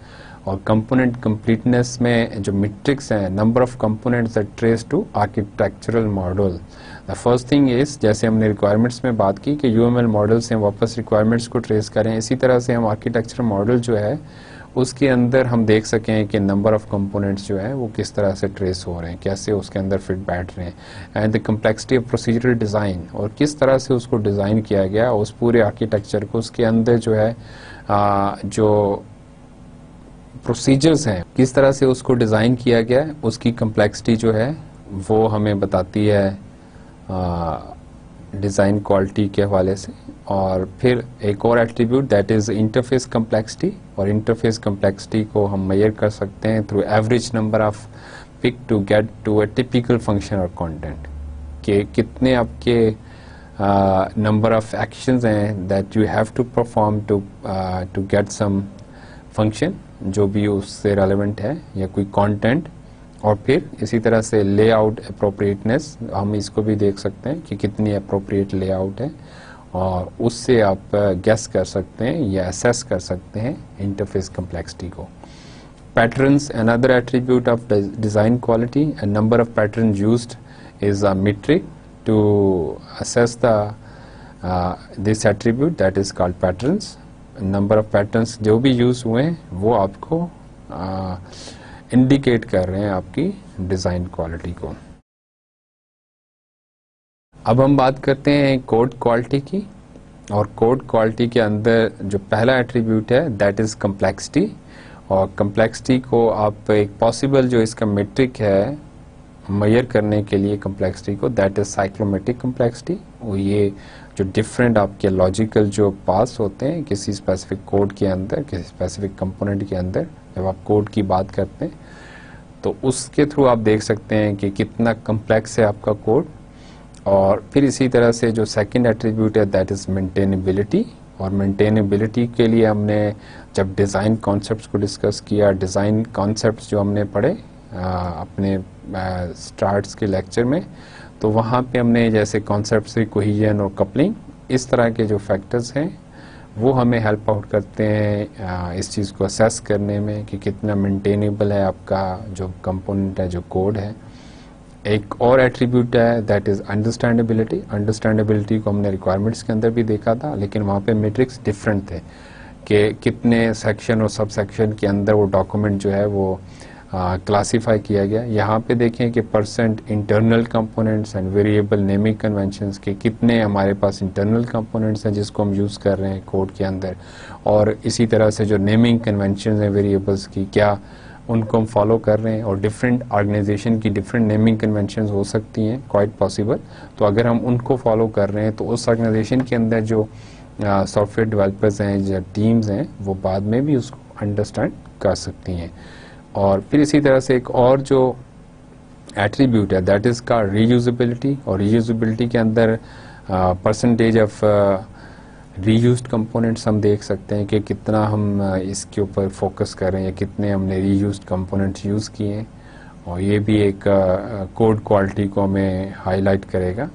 और कंपोनेंट कंप्लीटनेस में जो मैट्रिक्स हैं, number of components that trace to architectural model. The first thing is, जैसे हमने रिक्वायरमेंट्स में बात की कि यूएमएल मॉडल से वापस रिक्वायरमेंट्स को ट्रेस करें, इसी तरह से हम आर्किटेक्चरल मॉडल जो है उसके अंदर हम देख सकें कि नंबर ऑफ कंपोनेंट्स जो है वो किस तरह से ट्रेस हो रहे हैं, कैसे उसके अंदर फिट बैठ रहे हैं, and the complexity of procedural design, और किस तरह से उसको डिज़ाइन किया गया, उस पूरे आर्किटेक्चर को, उसके अंदर जो है जो प्रोसीजर्स हैं किस तरह से उसको डिज़ाइन किया गया है, उसकी कम्प्लेक्सिटी जो है वो हमें बताती है डिज़ाइन क्वालिटी के हवाले से। और फिर एक और attribute that is interface complexity, और इंटरफेस कम्प्लेक्सिटी को हम मेजर कर सकते हैं through average number of pick to get to a typical function और कंटेंट, कि कितने आपके नंबर ऑफ एक्शंस हैं that you have to perform to get some function जो भी उससे रेलेवेंट है, या कोई कंटेंट। और फिर इसी तरह से लेआउट अप्रोप्रिएटनेस, हम इसको भी देख सकते हैं कि कितनी अप्रोप्रिएट लेआउट है, और उससे आप गेस कर सकते हैं या असेस कर सकते हैं इंटरफेस कम्प्लेक्सिटी को। Patterns, another attribute of design quality, and number of pattern used is a metric to assess the this attribute that is called patterns. Number of patterns जो भी यूज हुए हैं वो आपको इंडिकेट कर रहे हैं आपकी डिज़ाइन क्वालिटी को। अब हम बात करते हैं कोड क्वालिटी की, और कोड क्वालिटी के अंदर जो पहला एट्रीब्यूट है दैट इज़ कम्प्लेक्सिटी। और कम्प्लेक्सिटी को आप एक पॉसिबल जो इसका मेट्रिक है मेजर करने के लिए कम्प्लेक्सिटी को, दैट इज़ साइक्लोमेट्रिक कम्प्लेक्सिटी। और ये जो डिफरेंट आपके लॉजिकल जो पास होते हैं किसी स्पेसिफिक कोड के अंदर, किसी स्पेसिफिक कंपोनेंट के अंदर, जब आप कोड की बात करते हैं तो उसके थ्रू आप देख सकते हैं कि कितना कम्प्लेक्स है आपका कोड। और फिर इसी तरह से जो सेकंड एट्रीब्यूट है दैट इज़ मेंटेनेबिलिटी। और मेंटेनेबिलिटी के लिए हमने जब डिज़ाइन कॉन्सेप्ट्स को डिस्कस किया, डिज़ाइन कॉन्सेप्ट्स जो हमने पढ़े अपने स्टार्ट्स के लेक्चर में, तो वहाँ पे हमने जैसे कॉन्सेप्ट्स कोहेजन और कपलिंग, इस तरह के जो फैक्टर्स हैं वो हमें हेल्प आउट करते हैं इस चीज़ को असेस करने में कि कितना मेंटेनेबल है आपका जो कंपोनेंट है, जो कोड है। एक और एट्रीब्यूट है दैट इज़ अंडरस्टैंडेबिलिटी। अंडरस्टैंडेबिलिटी को हमने रिक्वायरमेंट्स के अंदर भी देखा था, लेकिन वहाँ पे मैट्रिक्स डिफरेंट थे कि कितने सेक्शन और सब सेक्शन के अंदर वो डॉक्यूमेंट जो है वो क्लासीफाई किया गया। यहाँ पे देखें कि percent internal components and variable naming conventions के कितने हमारे पास इंटरनल कंपोनेंट्स हैं जिसको हम यूज़ कर रहे हैं कोड के अंदर, और इसी तरह से जो नेमिंग कन्वेंशंस हैं वेरिएबल्स की, क्या उनको हम फॉलो कर रहे हैं। और डिफरेंट ऑर्गेनाइजेशन की डिफरेंट नेमिंग कन्वेंशंस हो सकती हैं, क्वाइट पॉसिबल। तो अगर हम उनको फॉलो कर रहे हैं तो उस ऑर्गेनाइजेशन के अंदर जो सॉफ्टवेयर डेवलपर्स हैं या टीम्स हैं वो बाद में भी उसको अंडरस्टैंड कर सकती हैं। और फिर इसी तरह से एक और जो एट्रीब्यूट है दैट इज़ का रीयूजेबिलिटी। और रीयूजेबिलिटी के अंदर परसेंटेज ऑफ रीयूज्ड कंपोनेंट्स हम देख सकते हैं कि कितना हम इसके ऊपर फोकस कर रहे हैं या कितने हमने रीयूज्ड कंपोनेंट्स यूज़ किए हैं। और ये भी एक कोड क्वालिटी को हमें हाईलाइट करेगा।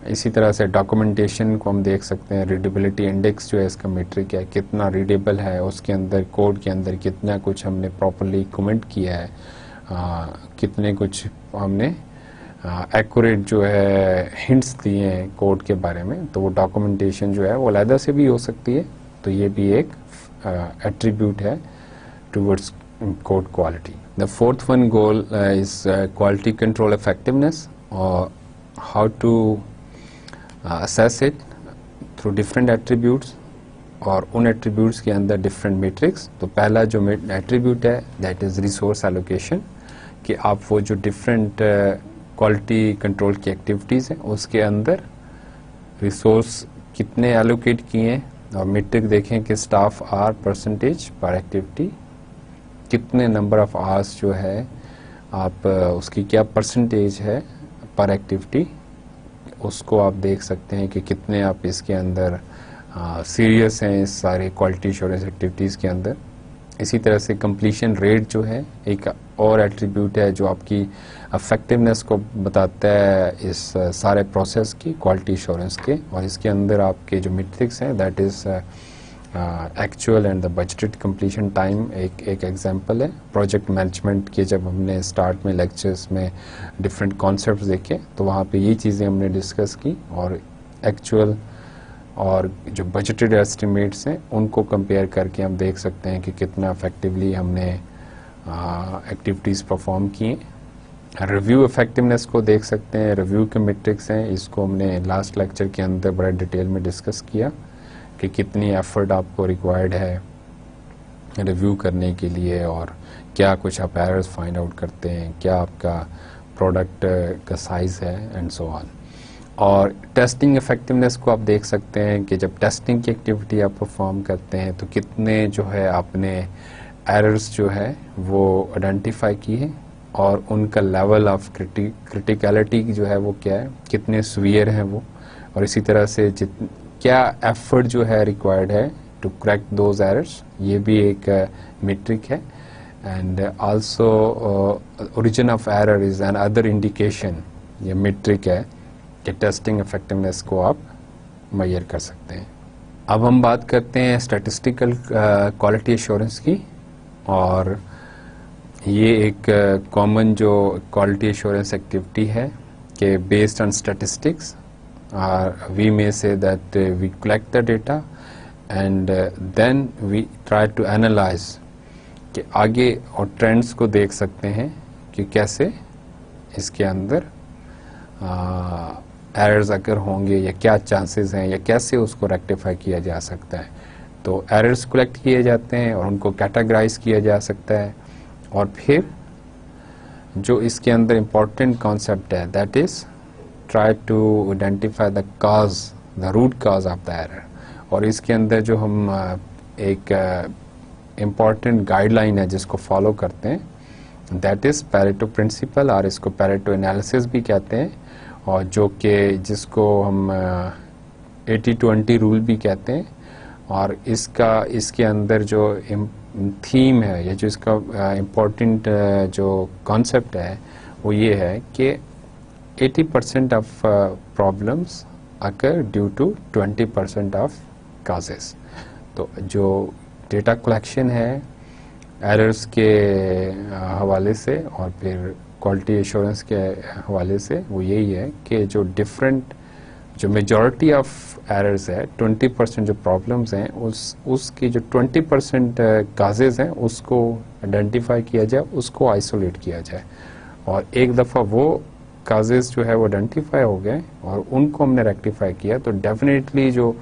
इसी तरह से डॉक्यूमेंटेशन को हम देख सकते हैं, रीडेबिलिटी इंडेक्स जो है इसका मेट्रिक है, कितना रीडेबल है, उसके अंदर कोड के अंदर कितना कुछ हमने प्रॉपरली कमेंट किया है, कितने कुछ हमने एक्यूरेट जो है हिंट्स दिए हैं कोड के बारे में। तो वो डॉक्यूमेंटेशन जो है वो अलहदा से भी हो सकती है। तो ये भी एक एट्रीब्यूट है towards code quality. The fourth one goal is quality control effectiveness, or how to assess it through different attributes, और उन एट्रीब्यूट्स के अंदर डिफरेंट मैट्रिक्स. तो पहला जो एट्रीब्यूट है दैट इज़ रिसोर्स एलोकेशन, कि आप वो जो डिफरेंट क्वालिटी कंट्रोल की एक्टिविटीज़ हैं उसके अंदर रिसोर्स कितने एलोकेट किए हैं, और मैट्रिक देखें कि स्टाफ आर परसेंटेज पर एक्टिविटी, कितने नंबर ऑफ आवर्स जो है आप उसकी क्या परसेंटेज है पर एक्टिविटी, उसको आप देख सकते हैं कि कितने आप इसके अंदर सीरियस हैं इस सारे क्वालिटी एश्योरेंस एक्टिविटीज़ के अंदर. इसी तरह से कंप्लीशन रेट जो है एक और एट्रीब्यूट है जो आपकी इफेक्टिवनेस को बताता है इस सारे प्रोसेस की क्वालिटी एश्योरेंस के, और इसके अंदर आपके जो मैट्रिक्स हैं that is actual and the budgeted completion time एक एग्जांपल है. प्रोजेक्ट मैनेजमेंट के जब हमने स्टार्ट में लेक्चर्स में डिफरेंट कॉन्सेप्ट्स देखे तो वहाँ पे ये चीज़ें हमने डिस्कस की, और एक्चुअल और जो बजटेड एस्टिमेट्स हैं उनको कंपेयर करके हम देख सकते हैं कि कितना इफेक्टिवली हमने एक्टिविटीज़ परफॉर्म किए. रिव्यू इफेक्टिवनेस को देख सकते हैं, रिव्यू के मैट्रिक्स हैं, इसको हमने लास्ट लेक्चर के अंदर बड़ा डिटेल में डिस्कस किया कि कितनी एफर्ट आपको रिक्वायर्ड है रिव्यू करने के लिए, और क्या कुछ आप एरर्स फाइंड आउट करते हैं, क्या आपका प्रोडक्ट का साइज़ है एंड सो ऑन. और टेस्टिंग इफेक्टिवनेस को आप देख सकते हैं कि जब टेस्टिंग की एक्टिविटी आप परफॉर्म करते हैं तो कितने जो है आपने एरर्स जो है वो आइडेंटिफाई की है, और उनका लेवल ऑफ क्रिटिकलिटी जो है वो क्या है, कितने सीवियर हैं वो, और इसी तरह से क्या एफर्ट जो है रिक्वायर्ड है टू करेक्ट दोज एरर्स, ये भी एक मीट्रिक है. And also origin of error is an other indication, ये मीट्रिक है कि टेस्टिंग इफेक्टिवनेस को आप मेजर कर सकते हैं. अब हम बात करते हैं स्टैटिस्टिकल क्वालिटी एश्योरेंस की, और ये एक कॉमन जो क्वालिटी एश्योरेंस एक्टिविटी है कि based on statistics we may say that we collect the data and then we try to analyze कि आगे, और ट्रेंड्स को देख सकते हैं कि कैसे इसके अंदर एरर्स अगर होंगे या क्या चांसेस हैं या कैसे उसको रेक्टिफाई किया जा सकता है. तो एरर्स कलेक्ट किए जाते हैं और उनको कैटेगराइज किया जा सकता है, और फिर जो इसके अंदर इम्पॉर्टेंट कॉन्सेप्ट है that is try to identify the cause, the root cause of the error. और इसके अंदर जो हम एक इम्पॉर्टेंट गाइडलाइन है जिसको फॉलो करते हैं दैट इज़ पैरेटो प्रिंसिपल, और इसको पैरेटो एनालिसिस भी कहते हैं, और जो कि जिसको हम 80-20 रूल भी कहते हैं. और इसके अंदर जो थीम है या जो इसका इम्पोर्टेंट जो कॉन्सेप्ट है वो ये है कि 80% of problems occur due to 20% of causes. तो जो डेटा कलेक्शन है एरर्स के हवाले से और फिर क्वालिटी एश्योरेंस के हवाले से वो यही है कि जो डिफरेंट जो मेजॉरिटी ऑफ एरर्स है 20% जो प्रॉब्लम्स हैं उसकी जो 20% काजेज़ हैं उसको आइडेंटिफाई किया जाए, उसको आइसोलेट किया जाए, और एक दफ़ा वो काजेज़ जो है वो आइडेंटिफाई हो गए और उनको हमने रेक्टिफाई किया तो डेफिनेटली जो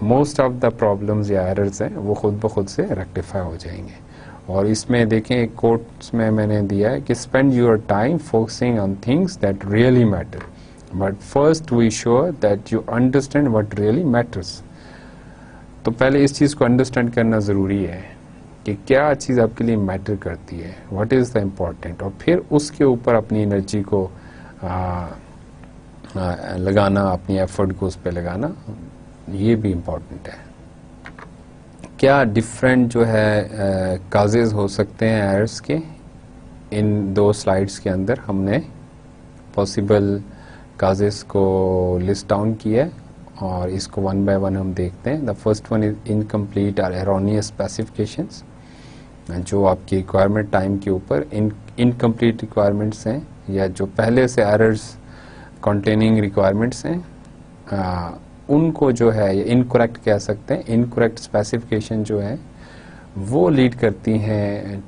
मोस्ट ऑफ द प्रॉब्लम्स या एरर्स हैं वो खुद ब खुद से रेक्टिफाई हो जाएंगे. और इसमें देखें एक कोट्स में मैंने दिया है कि spend your time focusing on things that really matter, but first we sure that you understand what really matters. तो पहले इस चीज़ को अंडरस्टैंड करना ज़रूरी है कि क्या चीज़ आपके लिए मैटर करती है, व्हाट इज़ द इम्पॉर्टेंट, और फिर उसके ऊपर अपनी एनर्जी को लगाना, अपनी एफर्ट को उस पर लगाना, ये भी इम्पॉर्टेंट है. क्या डिफरेंट जो है काजेज हो सकते हैं एरर्स के, इन दो स्लाइड्स के अंदर हमने पॉसिबल काजेज को लिस्ट डाउन किया है और इसको वन बाय वन हम देखते हैं. The first one is incomplete और एरोनियस स्पेसिफिकेशंस, जो आपकी रिक्वायरमेंट टाइम के ऊपर इनकम्प्लीट रिक्वायरमेंट्स हैं या जो पहले से एरर्स कंटेनिंग रिक्वायरमेंट्स हैं उनको जो है इनकरेक्ट कह सकते हैं. इनकरेक्ट स्पेसिफिकेशन जो है वो लीड करती हैं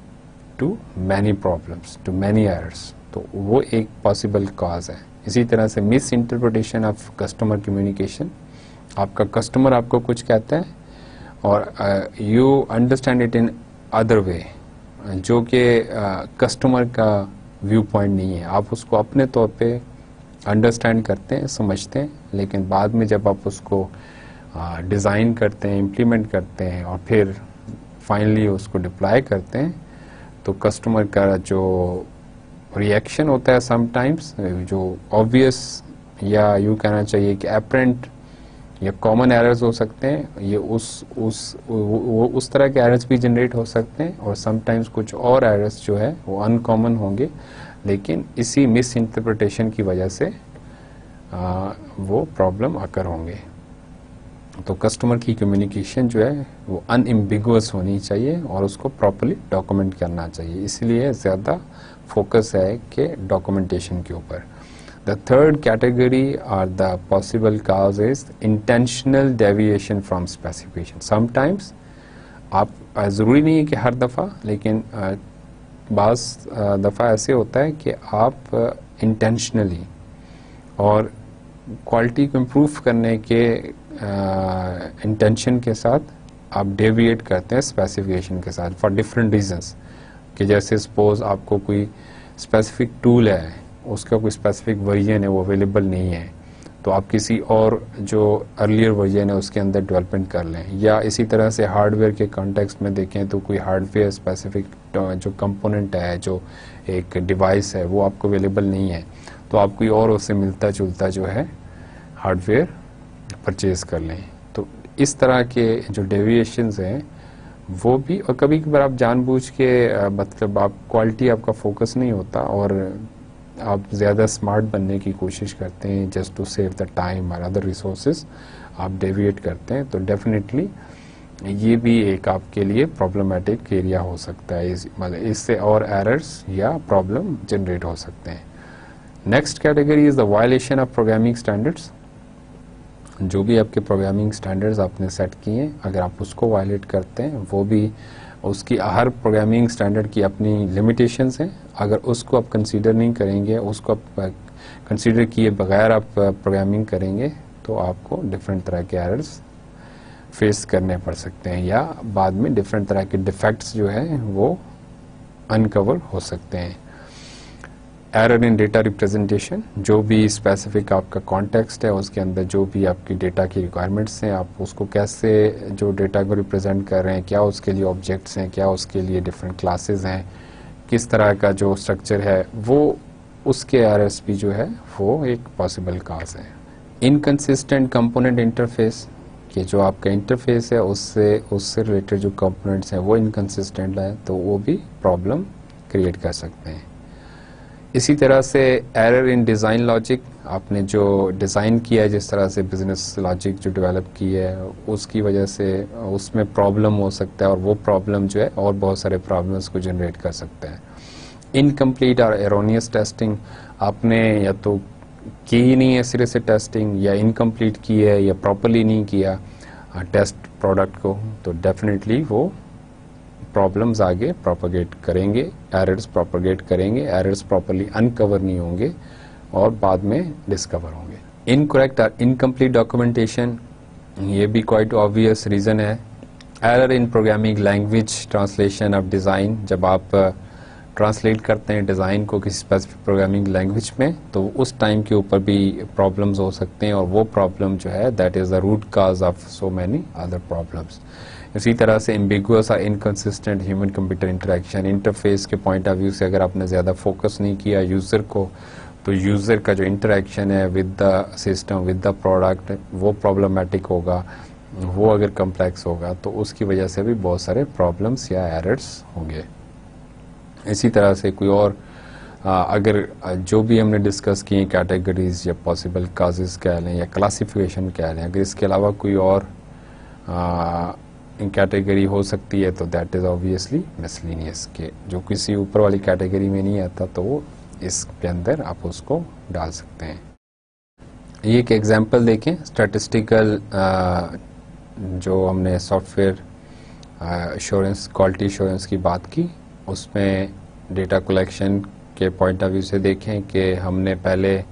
too many problems, too many errors. तो वो एक पॉसिबल कॉज है। इसी तरह से misinterpretation of customer communication, आपका कस्टमर आपको कुछ कहता है और you understand it in other way, जो कि कस्टमर का व्यू पॉइंट नहीं है। आप उसको अपने तौर पे अंडरस्टैंड करते हैं, समझते हैं, लेकिन बाद में जब आप उसको डिज़ाइन करते हैं, इम्प्लीमेंट करते हैं और फिर फाइनली उसको डिप्लॉय करते हैं, तो कस्टमर का जो रिएक्शन होता है समटाइम्स, जो ऑब्वियस या यूँ कहना चाहिए कि एपरेंट या कॉमन एरर्स हो सकते हैं, ये उस तरह के एरर्स भी जनरेट हो सकते हैं, और समटाइम्स कुछ और एरर्स जो है वो अनकॉमन होंगे, लेकिन इसी मिस इंटरप्रिटेशन की वजह से वो प्रॉब्लम अकर होंगे। तो कस्टमर की कम्युनिकेशन जो है वो अनएम्बिगुअस होनी चाहिए और उसको प्रॉपर्ली डॉक्यूमेंट करना चाहिए, इसलिए ज़्यादा फोकस है कि डॉक्यूमेंटेशन के ऊपर। The third category or the possible cause is intentional deviation from specification. Sometimes आप ज़रूरी नहीं है कि हर दफ़ा, लेकिन बाज़ दफ़ा ऐसे होता है कि आप इंटेंशनली और क्वालिटी को इम्प्रूव करने के इंटेंशन के साथ आप डेविएट करते हैं स्पेसिफिकेशन के साथ फॉर डिफरेंट रीजंस। कि जैसे सपोज आपको कोई स्पेसिफिक टूल है, उसका कोई स्पेसिफिक वर्जन है वो अवेलेबल नहीं है, तो आप किसी और जो अर्लियर वर्जन है उसके अंदर डेवलपमेंट कर लें। या इसी तरह से हार्डवेयर के कॉन्टेक्स्ट में देखें तो कोई हार्डवेयर स्पेसिफिक जो कंपोनेंट है, जो एक डिवाइस है, वो आपको अवेलेबल नहीं है, तो आप कोई और उससे मिलता जुलता जो है हार्डवेयर परचेज कर लें। तो इस तरह के जो डेविएशंस हैं वो भी, और कभी कभार आप जानबूझ के मतलब आप क्वालिटी आपका फोकस नहीं होता और आप ज़्यादा स्मार्ट बनने की कोशिश करते हैं, just to save the time और अदर रिसोर्सेज आप डेविएट करते हैं, तो डेफिनेटली ये भी एक आपके लिए प्रॉब्लमेटिक एरिया हो सकता है। मतलब इससे और एरर्स या प्रॉब्लम जनरेट हो सकते हैं। Next category is the violation of programming standards. जो भी आपके प्रोग्रामिंग स्टैंडर्ड्स आपने सेट किए हैं, अगर आप उसको वायलेट करते हैं, वो भी उसकी हर प्रोग्रामिंग स्टैंडर्ड की अपनी लिमिटेशंस हैं। अगर उसको आप कंसीडर नहीं करेंगे, उसको आप कंसीडर किए बगैर आप प्रोग्रामिंग करेंगे, तो आपको डिफरेंट तरह के एरर्स फेस करने पड़ सकते हैं, या बाद में डिफरेंट तरह के डिफेक्ट्स जो है वो अनकवर हो सकते हैं। एरर इन डेटा रिप्रेजेंटेशन, जो भी स्पेसिफिक आपका कॉन्टेक्स्ट है उसके अंदर जो भी आपकी डेटा की रिक्वायरमेंट्स हैं, आप उसको कैसे जो डेटा को रिप्रेजेंट कर रहे हैं, क्या उसके लिए ऑब्जेक्ट्स हैं, क्या उसके लिए डिफरेंट क्लासेस हैं, किस तरह का जो स्ट्रक्चर है, वो उसके एरर्स भी जो है वो एक पॉसिबल काज है। इनकंसिस्टेंट कंपोनेंट इंटरफेस, कि जो आपका इंटरफेस है उससे रिलेटेड जो कंपोनेंट्स हैं वो इनकंसिस्टेंट है, तो वो भी प्रॉब्लम क्रिएट कर सकते हैं। इसी तरह से एरर इन डिज़ाइन लॉजिक, आपने जो डिज़ाइन किया है, जिस तरह से बिजनेस लॉजिक जो डेवलप की है, उसकी वजह से उसमें प्रॉब्लम हो सकता है, और वो प्रॉब्लम जो है और बहुत सारे प्रॉब्लम्स को जनरेट कर सकता है। इनकम्प्लीट और एरोनियस टेस्टिंग, आपने या तो की ही नहीं है सिरे से टेस्टिंग, या इनकम्प्लीट की है, या प्रॉपरली नहीं किया टेस्ट प्रोडक्ट को, तो डेफिनेटली वो प्रॉब्लम्स आगे प्रोपगेट करेंगे, एरर्स प्रोपगेट करेंगे, एरर्स प्रॉपरली अनकवर नहीं होंगे और बाद में डिस्कवर होंगे। इनकरेक्ट और इनकम्प्लीट डॉक्यूमेंटेशन, ये भी क्वाइट ऑब्वियस रीज़न है। Error in programming language translation of design, जब आप ट्रांसलेट करते हैं डिज़ाइन को किसी स्पेसिफिक प्रोग्रामिंग लैंग्वेज में, तो उस टाइम के ऊपर भी प्रॉब्लम्स हो सकते हैं, और वो प्रॉब्लम जो है that is the root cause of so many other problems. इसी तरह से एम्बिगुअस और inconsistent human computer interaction, interface के पॉइंट ऑफ व्यू से अगर आपने ज़्यादा फोकस नहीं किया यूज़र को, तो यूज़र का जो इंटरेक्शन है with the system, with the product, वो प्रॉब्लमेटिक होगा, वो अगर कम्प्लेक्स होगा, तो उसकी वजह से भी बहुत सारे प्रॉब्लम्स या एरर्स होंगे। इसी तरह से कोई और अगर जो भी हमने डिस्कस किए कैटेगरीज या पॉसिबल काजेस कह लें या क्लासिफिकेशन कह लें, अगर इसके अलावा कोई और कैटेगरी हो सकती है, तो दैट इज़ ऑब्वियसली मिसलिनियस, के जो किसी ऊपर वाली कैटेगरी में नहीं आता, तो वो इसके अंदर आप उसको डाल सकते हैं। ये एक एग्जांपल देखें, स्टैटिस्टिकल जो हमने सॉफ्टवेयर एश्योरेंस, क्वालिटी एश्योरेंस की बात की, उसमें डेटा कलेक्शन के पॉइंट ऑफ व्यू से देखें कि हमने पहले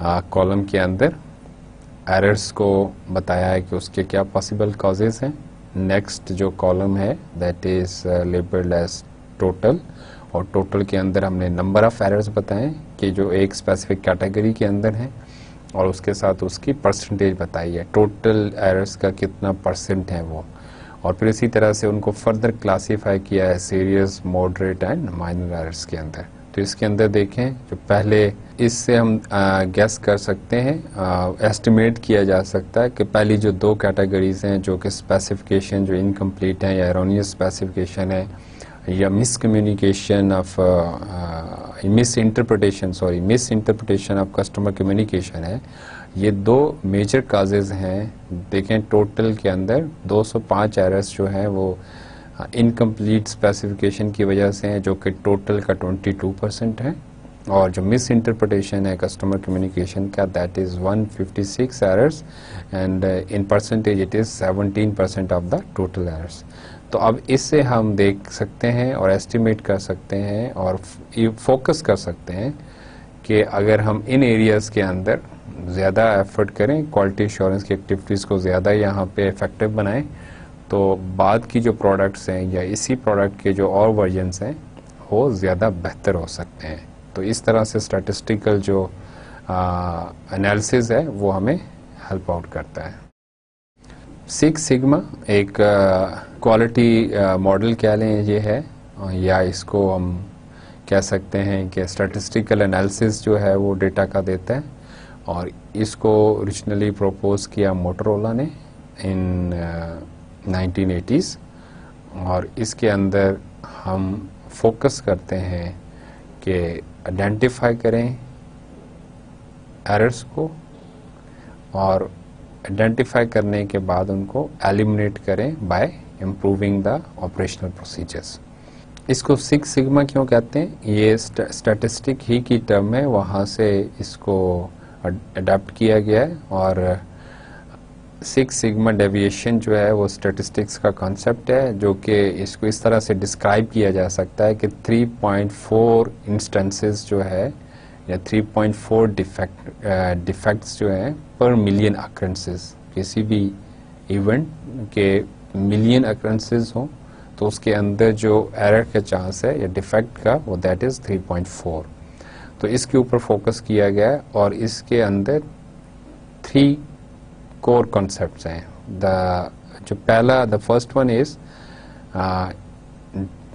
कॉलम के अंदर एरर्स को बताया है कि उसके क्या पॉसिबल कॉजेज हैं। नेक्स्ट जो कॉलम है that is labelled as total, और टोटल के अंदर हमने नंबर ऑफ़ एरर्स बताएं कि जो एक स्पेसिफिक कैटेगरी के अंदर हैं, और उसके साथ उसकी परसेंटेज बताई है, टोटल एरर्स का कितना परसेंट है वो। और फिर इसी तरह से उनको फर्दर क्लासीफाई किया है serious, moderate and minor errors के अंदर। तो इसके अंदर देखें, जो पहले इससे हम गैस कर सकते हैं, एस्टिमेट किया जा सकता है कि पहली जो दो कैटेगरीज हैं जो कि स्पेसिफिकेशन जो इनकम्प्लीट है या एरोनियस स्पेसिफिकेशन है या miss communication of miss interpretation of customer communication है, ये दो मेजर काजेज हैं। देखें टोटल के अंदर 205 एरर्स जो हैं वो इनकम्प्लीट स्पेसिफिकेशन की वजह से हैं, जो कि टोटल का 22% है, और जो मिस इंटरप्रिटेशन है कस्टमर कम्युनिकेशन का that is 156 errors, and in percentage it is 17% of the total errors. तो अब इससे हम देख सकते हैं और एस्टिमेट कर सकते हैं और फोकस कर सकते हैं कि अगर हम इन एरियाज़ के अंदर ज़्यादा एफर्ट करें, क्वालिटी एश्योरेंस की एक्टिविटीज़ को ज़्यादा यहाँ पे इफेक्टिव बनाएं, तो बाद की जो प्रोडक्ट्स हैं या इसी प्रोडक्ट के जो और वर्जन्स हैं वो ज़्यादा बेहतर हो सकते हैं। तो इस तरह से स्टैटिस्टिकल जो एनालिसिस है वो हमें हेल्प आउट करता है। सिक्स सिग्मा एक क्वालिटी मॉडल कह लें ये है, या इसको हम कह सकते हैं कि स्टैटिस्टिकल एनालिसिस जो है वो डेटा का देता है, और इसको ओरिजिनली प्रपोज किया मोटोरोला ने इन 1980s, और इसके अंदर हम फोकस करते हैं कि आइडेंटिफाई करें एरर्स को, और आइडेंटिफाई करने के बाद उनको एलिमिनेट करें bye improving the operational procedures. इसको सिक्स सिग्मा क्यों कहते हैं? ये स्टैटिस्टिक ही की टर्म है, वहाँ से इसको अडॉप्ट किया गया है, और सिक्स सिग्मा डेविएशन जो है वो स्टैटिस्टिक्स का कॉन्सेप्ट है, जो कि इसको इस तरह से डिस्क्राइब किया जा सकता है कि 3.4 इंस्टेंसेस जो है या 3.4 डिफेक्ट्स जो हैं पर मिलियन अकरेंसेस, किसी भी इवेंट के मिलियन अकरेंसेस हों तो उसके अंदर जो एरर का चांस है या डिफेक्ट का वो दैट इज़ 3.4। तो इसके ऊपर फोकस किया गया है, और इसके अंदर 3 कोर कॉन्सेप्ट्स हैं। जो पहला the first one is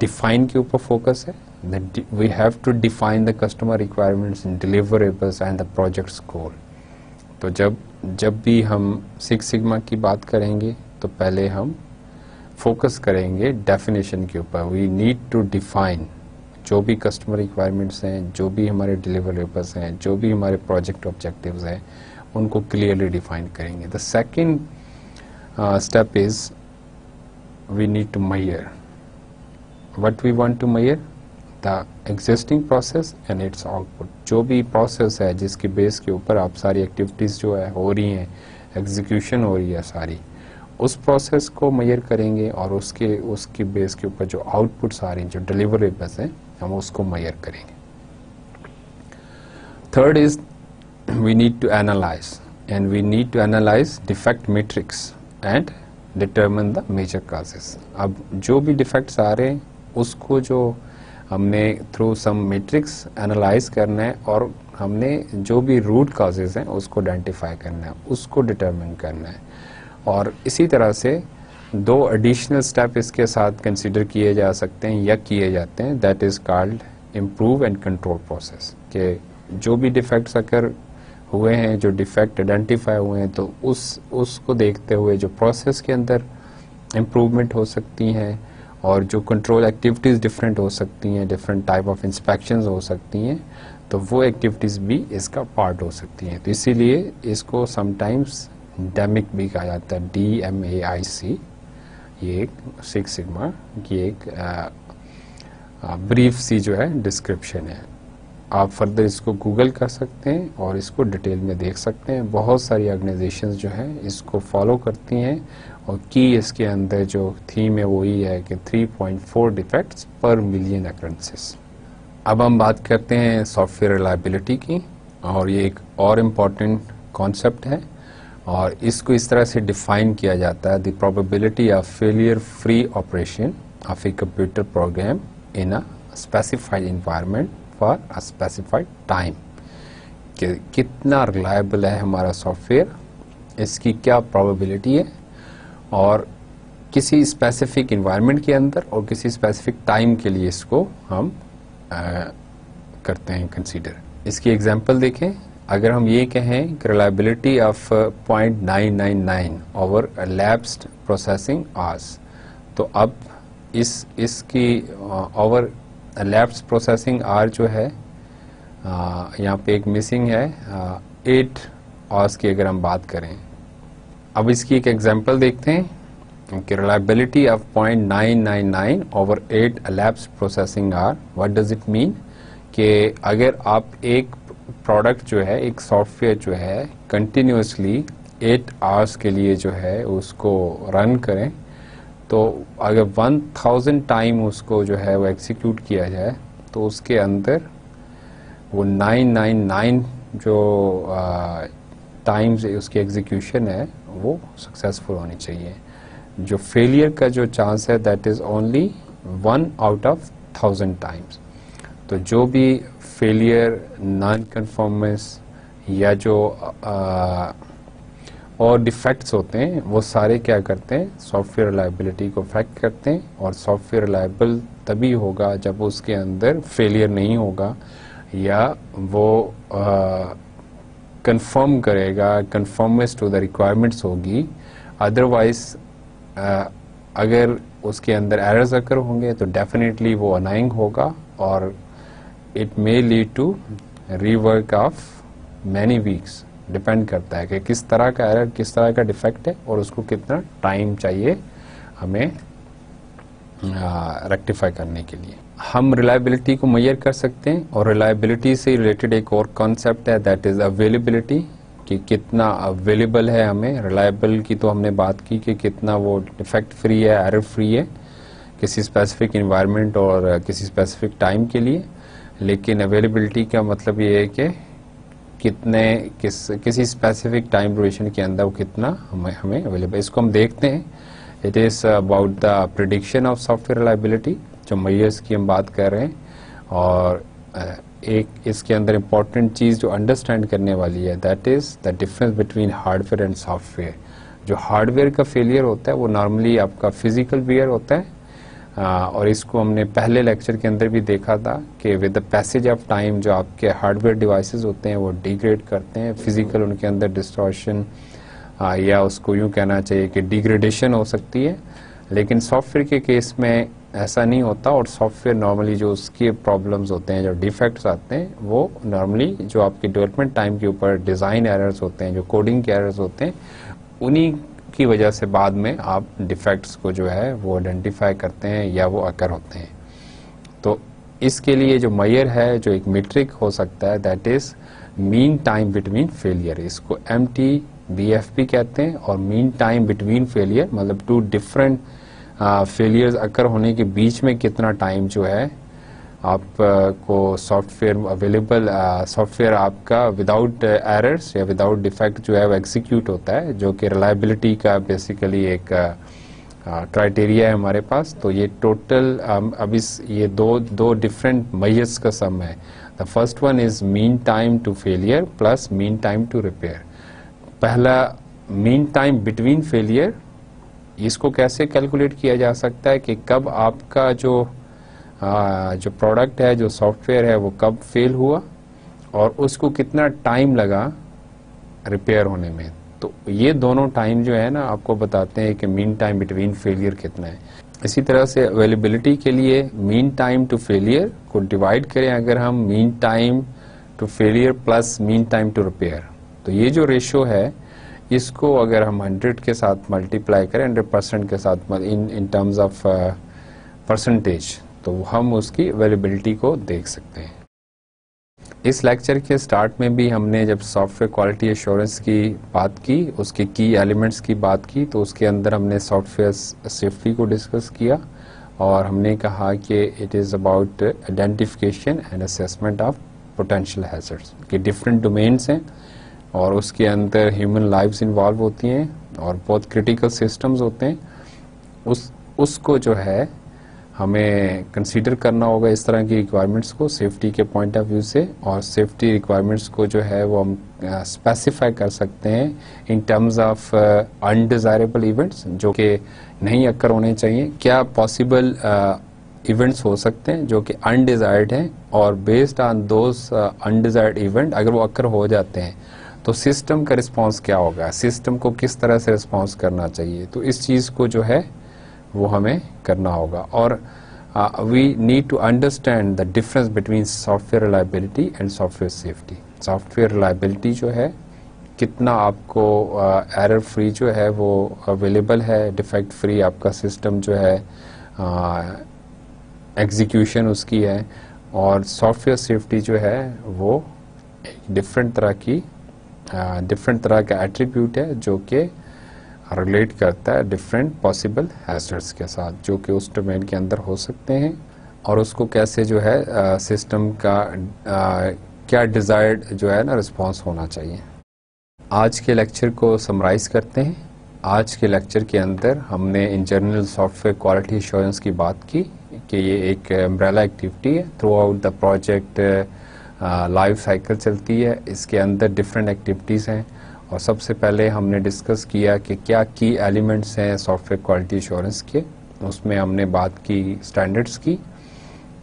define के ऊपर फोकस है, we have to define the customer requirements, deliverables and the projects goal. तो जब भी हम सिक्स सिग्मा की बात करेंगे तो पहले हम फोकस करेंगे डेफिनेशन के ऊपर। वी नीड टू डिफाइन जो भी कस्टमर रिक्वायरमेंट्स हैं, जो भी हमारे डिलीवरेबल्स हैं, जो भी हमारे प्रोजेक्ट ऑब्जेक्टिव्स हैं, उनको क्लियरली डिफाइन करेंगे। The second step is we need to measure what we want to measure, the existing process and its output. जो भी प्रोसेस है जिसकी बेस के ऊपर आप सारी एक्टिविटीज़ जो है हो रही हैं, एग्जीक्यूशन हो रही है सारी, उस प्रोसेस को मेजर करेंगे, और उसकी बेस के ऊपर जो आउटपुट्स आ रही हैं, जो डिलीवरेबल्स हैं, हम उसको मेजर करेंगे। Third is we need to analyze, and we need to analyze defect matrix and determine the major causes। अब जो भी डिफेक्ट्स आ रहे हैं उसको जो हमने थ्रू सम मैट्रिक्स एनालाइज करना है, और हमने जो भी रूट काजेज हैं उसको आइडेंटिफाई करना है, उसको डिटरमिन करना है। और इसी तरह से 2 एडिशनल स्टेप इसके साथ कंसीडर किए जा सकते हैं या किए जाते हैं, that is called improve and control process. कि जो भी डिफेक्ट्स अगर हुए हैं, जो डिफेक्ट आइडेंटिफाई हुए हैं, तो उसको देखते हुए जो प्रोसेस के अंदर इम्प्रूवमेंट हो सकती हैं, और जो कंट्रोल एक्टिविटीज़ डिफरेंट हो सकती हैं, डिफरेंट टाइप ऑफ इंस्पेक्शंस हो सकती हैं, तो वो एक्टिविटीज़ भी इसका पार्ट हो सकती हैं। तो इसीलिए इसको समटाइम्स डैमिक भी कहा जाता है, DMAIC। ये एक सिक्स सिग्मा की एक ब्रीफ सी जो है डिस्क्रिप्शन है। आप फर्दर इसको गूगल कर सकते हैं और इसको डिटेल में देख सकते हैं। बहुत सारी ऑर्गेनाइजेशंस जो हैं इसको फॉलो करती हैं और की इसके अंदर जो थीम है वो ही है कि 3.4 डिफेक्ट्स पर मिलियन अकरेंसेस। अब हम बात करते हैं सॉफ्टवेयर रिलायबिलिटी की, और ये एक और इम्पॉर्टेंट कॉन्सेप्ट है और इसको इस तरह से डिफाइन किया जाता है, the probability of failure free operation of a computer program in a specified environment for a specified time. कि कितना रिलायबल है हमारा सॉफ्टवेयर, इसकी क्या प्रोबेबिलिटी है, और किसी स्पेसिफिक इन्वायरमेंट के अंदर और किसी स्पेसिफिक टाइम के लिए इसको हम करते हैं कंसीडर। इसकी एग्जांपल देखें। अगर हम ये कहें कि reliability of 0.999 over lapsed processing hours, तो अब इसकी ओवर लैप्स्ड प्रोसेसिंग आवर जो है यहाँ पे एक मिसिंग है 8 आवर्स की अगर हम बात करें। अब इसकी एक एग्जांपल देखते हैं कि reliability of 0.999 over 8 elapsed processing hour, what does it mean? कि अगर आप एक प्रोडक्ट जो है, एक सॉफ्टवेयर जो है कंटिन्यूसली 8 आवर्स के लिए जो है उसको रन करें, तो अगर 1000 टाइम उसको जो है वो एग्जीक्यूट किया जाए तो उसके अंदर वो 999 जो टाइम्स उसकी एग्जीक्यूशन है वो सक्सेसफुल होनी चाहिए। जो फेलियर का जो चांस है that is only 1 out of 1000 times. तो जो भी फेलियर, नॉन कन्फॉर्मेंस या जो और डिफेक्ट्स होते हैं वो सारे क्या करते हैं, सॉफ्टवेयर रिलायबिलिटी को अफेक्ट करते हैं। और सॉफ्टवेयर रिलायबल तभी होगा जब उसके अंदर फेलियर नहीं होगा या वो कंफर्म करेगा, कंफर्मेंस टू द रिक्वायरमेंट्स होगी। अदरवाइज अगर उसके अंदर एरर्स अकर होंगे तो डेफिनेटली वो अनाइंग होगा और it may lead to rework of many weeks. Depend करता है कि किस तरह का एरर, किस तरह का डिफेक्ट है और उसको कितना टाइम चाहिए हमें रेक्टिफाई करने के लिए। हम रिलायबिलिटी को मेजर कर सकते हैं और रिलायबिलिटी से रिलेटेड एक और कॉन्सेप्ट है दैट इज़ अवेलेबिलिटी, कि कितना अवेलेबल है हमें। रिलायबल की तो हमने बात की कि कितना वो डिफेक्ट फ्री है, एरर फ्री है किसी स्पेसिफिक इन्वायरमेंट और किसी स्पेसिफिक टाइम के लिए। लेकिन अवेलेबिलिटी का मतलब ये है कि किसी स्पेसिफिक टाइम ड्यूरेशन के अंदर वो कितना हमें अवेलेबल। इसको हम देखते हैं। It is about the prediction of software reliability, जो मेजर्स की हम बात कर रहे हैं। और एक इसके अंदर इम्पॉर्टेंट चीज़ जो अंडरस्टैंड करने वाली है that is the difference between hardware and software. जो हार्डवेयर का फेलियर होता है वो नॉर्मली आपका फिजिकल वेयर होता है, और इसको हमने पहले लेक्चर के अंदर भी देखा था कि with the passage of time जो आपके हार्डवेयर डिवाइसेस होते हैं वो डिग्रेड करते हैं, फिजिकल उनके अंदर डिस्टॉर्शन या उसको यूँ कहना चाहिए कि डिग्रेडेशन हो सकती है। लेकिन सॉफ्टवेयर के केस में ऐसा नहीं होता और सॉफ्टवेयर नॉर्मली जो उसके प्रॉब्लम्स होते हैं, जो डिफेक्ट्स आते हैं, वो नॉर्मली जो आपके डेवलपमेंट टाइम के ऊपर डिज़ाइन एरर्स होते हैं, जो कोडिंग के एरर्स होते हैं, उन्हीं की वजह से बाद में आप डिफेक्ट्स को जो है वो आइडेंटिफाई करते हैं या वो अकर होते हैं। तो इसके लिए जो मेजर है, जो एक मीट्रिक हो सकता है that is mean time between failure. इसको MTBF कहते हैं। और मीन टाइम बिटवीन फेलियर मतलब टू डिफरेंट फेलियर्स अकर होने के बीच में कितना टाइम जो है आपको सॉफ्टवेयर अवेलेबल, सॉफ्टवेयर आपका विदाउट एरर्स या विदाउट डिफेक्ट जो है वो एग्जीक्यूट होता है, जो कि रिलायबिलिटी का बेसिकली एक क्राइटेरिया है हमारे पास। तो ये टोटल अब ये दो डिफरेंट मेजर्स का सम है। The first one is mean time to failure plus mean time to repair. पहला मीन टाइम बिटवीन फेलियर, इसको कैसे कैलकुलेट किया जा सकता है कि कब आपका जो प्रोडक्ट है, जो सॉफ्टवेयर है, वो कब फेल हुआ और उसको कितना टाइम लगा रिपेयर होने में। तो ये दोनों टाइम जो है ना आपको बताते हैं कि मीन टाइम बिटवीन फेलियर कितना है। इसी तरह से अवेलेबिलिटी के लिए मीन टाइम टू फेलियर को डिवाइड करें अगर हम mean time to failure plus mean time to repair, तो ये जो रेशो है इसको अगर हम 100 के साथ मल्टीप्लाई करें, 100% के साथ इन टर्म्स ऑफ परसेंटेज, तो हम उसकी अवेलेबिलिटी को देख सकते हैं। इस लेक्चर के स्टार्ट में भी हमने जब सॉफ्टवेयर क्वालिटी एश्योरेंस की बात की, उसके की एलिमेंट्स की बात की, तो उसके अंदर हमने सॉफ्टवेयर सेफ्टी को डिस्कस किया और हमने कहा कि it is about identification and assessment of potential hazards के डिफरेंट डोमेन्स हैं और उसके अंदर ह्यूमन लाइव्स इन्वॉल्व होती हैं और बहुत क्रिटिकल सिस्टम्स होते हैं। उसको जो है हमें कंसीडर करना होगा इस तरह की रिक्वायरमेंट्स को सेफ्टी के पॉइंट ऑफ व्यू से, और सेफ्टी रिक्वायरमेंट्स को जो है वो हम स्पेसिफाई कर सकते हैं in terms of undesirable events जो कि नहीं अक्कर होने चाहिए। क्या पॉसिबल इवेंट्स हो सकते हैं जो कि अनडिज़ायर्ड हैं, और based on those undesired event अगर वो अक्कर हो जाते हैं तो सिस्टम का रिस्पॉन्स क्या होगा, सिस्टम को किस तरह से रिस्पॉन्स करना चाहिए। तो इस चीज़ को जो है वो हमें करना होगा। और we need to understand the difference between software reliability and software safety. Software reliability जो है कितना आपको एरर फ्री जो है वो अवेलेबल है, डिफेक्ट फ्री आपका सिस्टम जो है एग्जीक्यूशन उसकी है, और सॉफ्टवेयर सेफ्टी जो है वो डिफरेंट तरह का एट्रीब्यूट है जो कि रिलेट करता है डिफरेंट पॉसिबल हैजर्ड्स के साथ जो कि उस डोमेन के अंदर हो सकते हैं, और उसको कैसे जो है सिस्टम का क्या डिज़ायर्ड जो है ना रिस्पॉन्स होना चाहिए। आज के लेक्चर को समराइज़ करते हैं। आज के लेक्चर के अंदर हमने in general software quality assurance की बात की कि ये एक अम्ब्रेला एक्टिविटी है, through out the project life cycle चलती है, इसके अंदर डिफरेंट एक्टिविटीज़ हैं। और सबसे पहले हमने डिस्कस किया कि क्या की एलिमेंट्स हैं सॉफ्टवेयर क्वालिटी एश्योरेंस के। उसमें हमने बात की स्टैंडर्ड्स की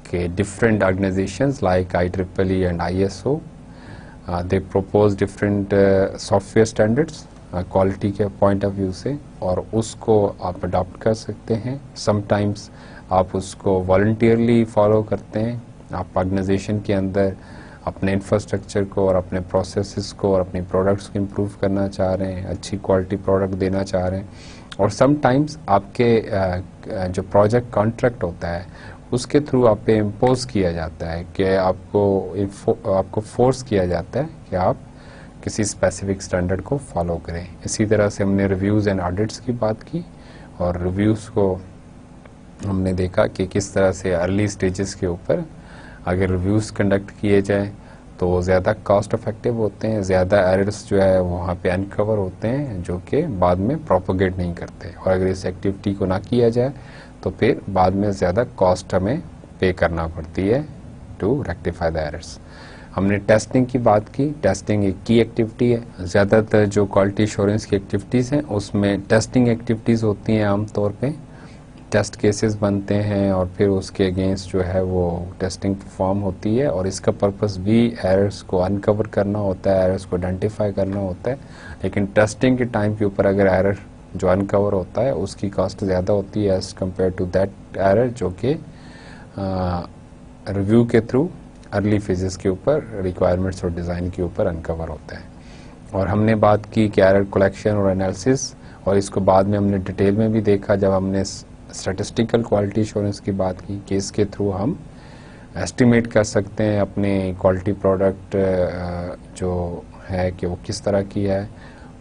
कि different organisations like IEEE and ISO they propose different software standards quality के पॉइंट ऑफ व्यू से, और उसको आप अडॉप्ट कर सकते हैं। समटाइम्स आप उसको वॉलंटियरली फॉलो करते हैं, आप ऑर्गेनाइजेशन के अंदर अपने इंफ्रास्ट्रक्चर को और अपने प्रोसेसेस को और अपनी प्रोडक्ट्स को इम्प्रूव करना चाह रहे हैं, अच्छी क्वालिटी प्रोडक्ट देना चाह रहे हैं। और समटाइम्स आपके जो प्रोजेक्ट कॉन्ट्रैक्ट होता है उसके थ्रू आप पे इम्पोज किया जाता है कि आपको फोर्स किया जाता है कि आप किसी स्पेसिफिक स्टैंडर्ड को फॉलो करें। इसी तरह से हमने रिव्यूज़ एंड ऑडिट्स की बात की, और रिव्यूज़ को हमने देखा कि किस तरह से अर्ली स्टेजेस के ऊपर अगर रिव्यूज़ कंडक्ट किए जाएं तो ज़्यादा कॉस्ट इफेक्टिव होते हैं, ज़्यादा एरर्स जो है वहाँ पे अनकवर होते हैं जो कि बाद में प्रोपोगेट नहीं करते। और अगर इस एक्टिविटी को ना किया जाए तो फिर बाद में ज़्यादा कॉस्ट हमें पे करना पड़ती है टू रेक्टिफाई द एरर्स। हमने टेस्टिंग की बात की। टेस्टिंग एक की एक्टिविटी है। ज़्यादातर जो क्वालिटी एश्योरेंस की एक्टिविटीज़ हैं उसमें टेस्टिंग एक्टिविटीज़ होती हैं। आमतौर पे टेस्ट केसेस बनते हैं और फिर उसके अगेंस्ट जो है वो टेस्टिंग परफॉर्म होती है, और इसका पर्पस भी एरर्स को अनकवर करना होता है, एरर्स को आइडेंटिफाई करना होता है। लेकिन टेस्टिंग के टाइम के ऊपर अगर एरर जो अनकवर होता है उसकी कॉस्ट ज़्यादा होती है as compare to that error जो कि रिव्यू के थ्रू अर्ली फेजेस के ऊपर रिक्वायरमेंट्स और डिज़ाइन के ऊपर अनकवर होता है। और हमने बात की कि एरर कलेक्शन और एनालिसिस, और इसको बाद में हमने डिटेल में भी देखा जब हमने स्टैटिस्टिकल क्वालिटी एश्योरेंस की बात की कि इसके थ्रू हम एस्टिमेट कर सकते हैं अपने क्वालिटी प्रोडक्ट जो है कि वो किस तरह की है,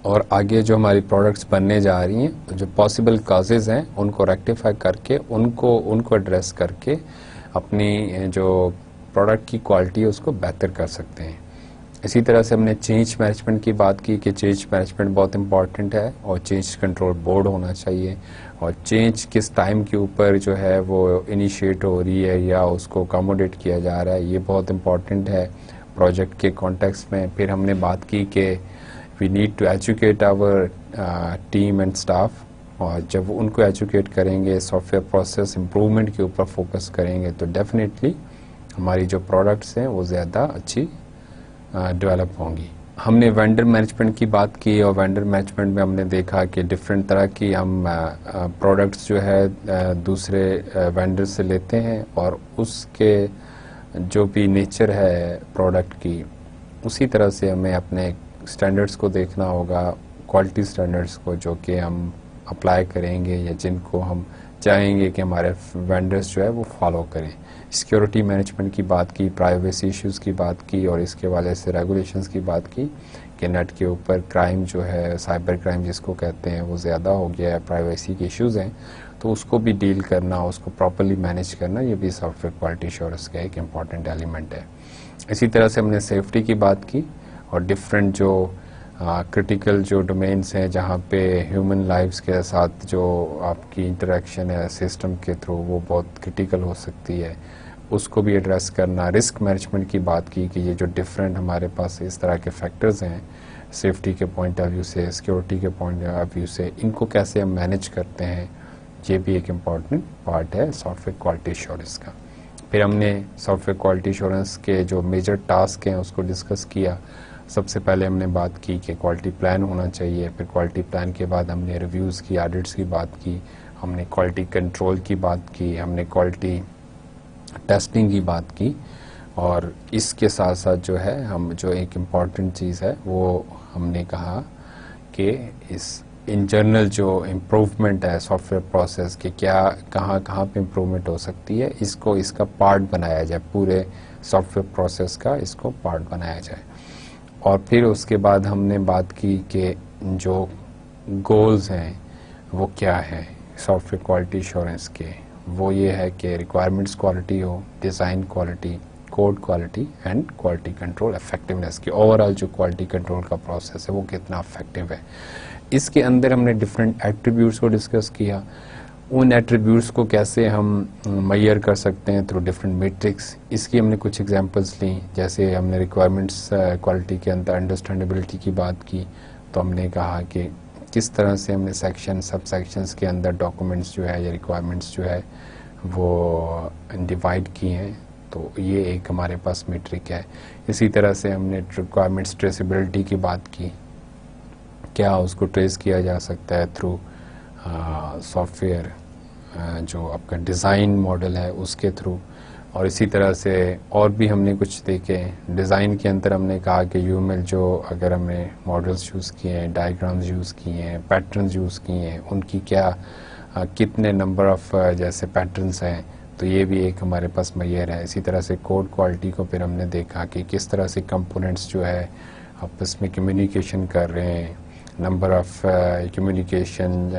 और आगे जो हमारी प्रोडक्ट्स बनने जा रही हैं जो पॉसिबल काजेज़ हैं उनको रेक्टिफाई करके उनको एड्रेस करके अपनी जो प्रोडक्ट की क्वालिटी है उसको बेहतर कर सकते हैं। इसी तरह से हमने चेंज मैनेजमेंट की बात की कि चेंज मैनेजमेंट बहुत इंपॉर्टेंट है और चेंज कंट्रोल बोर्ड होना चाहिए, और चेंज किस टाइम के ऊपर जो है वो इनिशिएट हो रही है या उसको अकोमोडेट किया जा रहा है, ये बहुत इंपॉर्टेंट है प्रोजेक्ट के कॉन्टेक्स्ट में। फिर हमने बात की कि we need to educate our team and staff, और जब उनको एजुकेट करेंगे, सॉफ्टवेयर प्रोसेस इम्प्रूवमेंट के ऊपर फोकस करेंगे तो डेफिनेटली हमारी जो प्रोडक्ट्स हैं वो ज़्यादा अच्छी डेवलप होंगी। हमने वेंडर मैनेजमेंट की बात की, और वेंडर मैनेजमेंट में हमने देखा कि डिफरेंट तरह की हम प्रोडक्ट्स जो है दूसरे वेंडर से लेते हैं, और उसके जो भी नेचर है प्रोडक्ट की उसी तरह से हमें अपने स्टैंडर्ड्स को देखना होगा, क्वालिटी स्टैंडर्ड्स को जो कि हम अप्लाई करेंगे या जिनको हम चाहेंगे कि हमारे वेंडर्स जो है वो फॉलो करें। सिक्योरिटी मैनेजमेंट की बात की, प्राइवेसी इश्यूज़ की बात की, और इसके वाले से रेगुलेशंस की बात की कि नेट के ऊपर क्राइम जो है, साइबर क्राइम जिसको कहते हैं, वो ज़्यादा हो गया है, प्राइवेसी के इश्यूज़ हैं, तो उसको भी डील करना, उसको प्रॉपरली मैनेज करना, ये भी सॉफ्टवेयर क्वालिटी एश्योरेंस का एक इम्पॉर्टेंट एलिमेंट है। इसी तरह से हमने सेफ्टी की बात की और डिफरेंट जो क्रिटिकल जो डोमेन्स हैं जहाँ पे ह्यूमन लाइफ्स के साथ जो आपकी इंटरेक्शन है सिस्टम के थ्रू वो बहुत क्रिटिकल हो सकती है, उसको भी एड्रेस करना। रिस्क मैनेजमेंट की बात की कि ये जो डिफरेंट हमारे पास इस तरह के फैक्टर्स हैं सेफ्टी के पॉइंट ऑफ व्यू से, सिक्योरिटी के पॉइंट ऑफ व्यू से, इनको कैसे हम मैनेज करते हैं, ये भी एक इम्पॉर्टेंट पार्ट है सॉफ्टवेयर क्वालिटी एश्योरेंस का। फिर हमने सॉफ्टवेयर क्वालिटी एश्योरेंस के जो मेजर टास्क हैं उसको डिस्कस किया। सबसे पहले हमने बात की कि क्वालिटी प्लान होना चाहिए, फिर क्वालिटी प्लान के बाद हमने रिव्यूज़ की, ऑडिट्स की बात की, हमने क्वालिटी कंट्रोल की बात की, हमने क्वालिटी टेस्टिंग की बात की, और इसके साथ साथ जो है हम जो एक इम्पॉर्टेंट चीज़ है वो हमने कहा कि इस इन जनरल जो इम्प्रूवमेंट है सॉफ्टवेयर प्रोसेस के, क्या कहाँ कहाँ पे इम्प्रूवमेंट हो सकती है, इसको इसका पार्ट बनाया जाए, पूरे सॉफ्टवेयर प्रोसेस का इसको पार्ट बनाया जाए। और फिर उसके बाद हमने बात की कि जो गोल्स हैं वो क्या है सॉफ्टवेयर क्वालिटी एश्योरेंस के, वो ये है कि रिक्वायरमेंट्स क्वालिटी हो, design quality, code quality and quality control effectiveness की। ओवरऑल जो क्वालिटी कंट्रोल का प्रोसेस है वो कितना इफेक्टिव है। इसके अंदर हमने डिफरेंट एट्रीब्यूट्स को डिस्कस किया, उन एट्रीब्यूट्स को कैसे हम मेजर कर सकते हैं थ्रू डिफरेंट मैट्रिक्स। इसकी हमने कुछ एग्जांपल्स ली, जैसे हमने रिक्वायरमेंट्स क्वालिटी के अंदर अंडरस्टैंडेबिलिटी की बात की, तो हमने कहा कि किस तरह से हमने सेक्शन सब सेक्शंस के अंदर डॉक्यूमेंट्स जो है या रिक्वायरमेंट्स जो है वो डिवाइड किए हैं, तो ये एक हमारे पास मैट्रिक है। इसी तरह से हमने रिक्वायरमेंट्स ट्रेसेबिलिटी की बात की, क्या उसको ट्रेस किया जा सकता है थ्रू सॉफ्टवेयर जो आपका डिज़ाइन मॉडल है उसके थ्रू। और इसी तरह से और भी हमने कुछ देखे डिज़ाइन के अंदर, हमने कहा कि यूएमएल जो अगर हमने मॉडल्स यूज़ किए हैं, डायग्राम्स यूज़ किए हैं, पैटर्न्स यूज़ किए हैं, उनकी क्या कितने नंबर ऑफ़ जैसे पैटर्न्स हैं, तो ये भी एक हमारे पास मेजर है। इसी तरह से कोड क्वालिटी को फिर हमने देखा कि किस तरह से कंपोनेंट्स जो है आपस में कम्युनिकेशन कर रहे हैं, नंबर ऑफ कम्युनिकेशन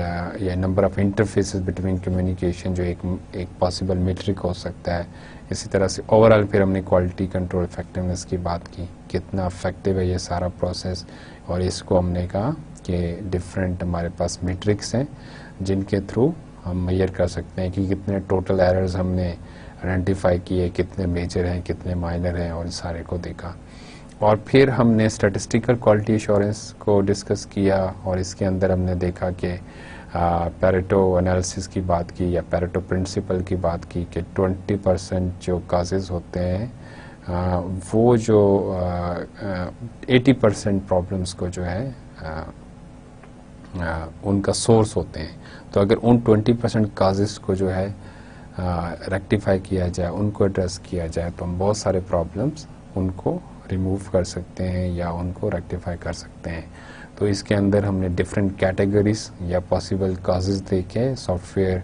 या number of interfaces between communication जो एक पॉसिबल मेट्रिक हो सकता है। इसी तरह से ओवरऑल फिर हमने क्वालिटी कंट्रोल इफेक्टिवनेस की बात की, कितना इफेक्टिव है ये सारा प्रोसेस, और इसको हमने कहा कि डिफरेंट हमारे पास मेट्रिक्स हैं जिनके थ्रू हम मेजर कर सकते हैं कि कितने टोटल एरर्स हमने आइडेंटिफाई किए, कितने मेजर हैं, कितने माइनर हैं, और सारे को देखा। और फिर हमने स्टैटिस्टिकल क्वालिटी एश्योरेंस को डिस्कस किया, और इसके अंदर हमने देखा कि पैरेटो एनालिसिस की बात की या पैरेटो प्रिंसिपल की बात की कि 20% जो काजेज़ होते हैं वो जो 80% प्रॉब्लम्स को जो है उनका सोर्स होते हैं। तो अगर उन 20% काजेज़ को जो है रेक्टिफाई किया जाए, उनको एड्रेस किया जाए, तो हम बहुत सारे प्रॉब्लम्स उनको रिमूव कर सकते हैं या उनको रेक्टिफाई कर सकते हैं। तो इसके अंदर हमने डिफरेंट कैटेगरीज या पॉसिबल काजेज़ देखे सॉफ्टवेयर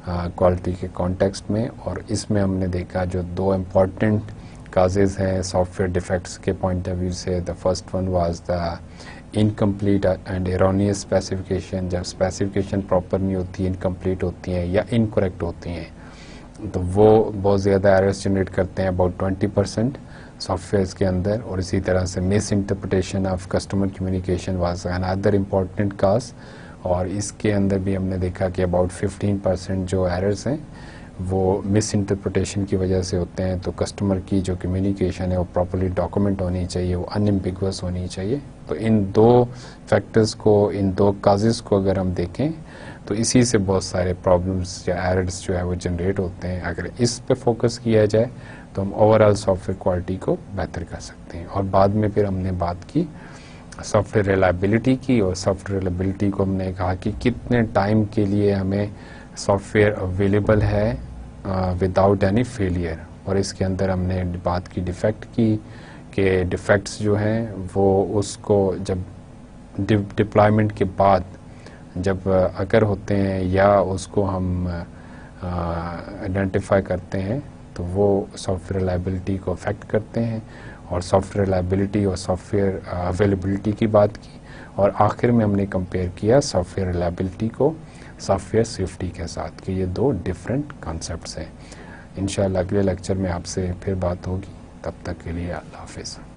क्वालिटी के कॉन्टेक्स्ट में, और इसमें हमने देखा जो दो इम्पॉर्टेंट काजेज़ हैं सॉफ्टवेयर डिफेक्ट्स के पॉइंट ऑफ व्यू से। The first one was the incomplete and erroneous specification, जब स्पेसिफिकेशन प्रॉपर नहीं होती, इनकम्प्लीट होती हैं या इनकरेक्ट होती हैं, तो वो बहुत ज़्यादा एरर्स जनरेट करते हैं, अबाउट 20% सॉफ्टवेयर्स के अंदर। और इसी तरह से misinterpretation of customer communication was another important cause, और इसके अंदर भी हमने देखा कि अबाउट 15% जो एरर्स हैं वो मिस इंटरप्रिटेशन की वजह से होते हैं। तो कस्टमर की जो कम्युनिकेशन है वो प्रॉपर्ली डॉक्यूमेंट होनी चाहिए, वो अनएम्बिगुअस होनी चाहिए। तो इन दो फैक्टर्स को, इन दो काजेज़ को अगर हम देखें तो इसी से बहुत सारे प्रॉब्लम्स या एरर्स जो है वो जनरेट होते हैं। अगर इस पे फोकस किया जाए तो हम ओवरऑल सॉफ्टवेयर क्वालिटी को बेहतर कर सकते हैं। और बाद में फिर हमने बात की सॉफ्टवेयर रिलायबिलिटी की, और सॉफ्टवेयर रिलायबिलिटी को हमने कहा कि कितने टाइम के लिए हमें सॉफ्टवेयर अवेलेबल है विदाउट एनी फेलियर। और इसके अंदर हमने बात की डिफेक्ट की कि डिफेक्ट्स जो हैं वो उसको जब डिप्लॉयमेंट के बाद जब अगर होते हैं या उसको हम आइडेंटिफाई करते हैं तो वो सॉफ्टवेयर रिलायबिलिटी को अफेक्ट करते हैं, और सॉफ्टवेयर रिलायबिलिटी और सॉफ्टवेयर अवेलेबिलिटी की बात की, और आखिर में हमने कंपेयर किया सॉफ्टवेयर रिलायबिलिटी को सॉफ्टवेयर सेफ्टी के साथ कि ये दो डिफरेंट कॉन्सेप्ट्स हैं। इंशाल्लाह अगले लेक्चर में आपसे फिर बात होगी, तब तक के लिए अल्लाह हाफिज़।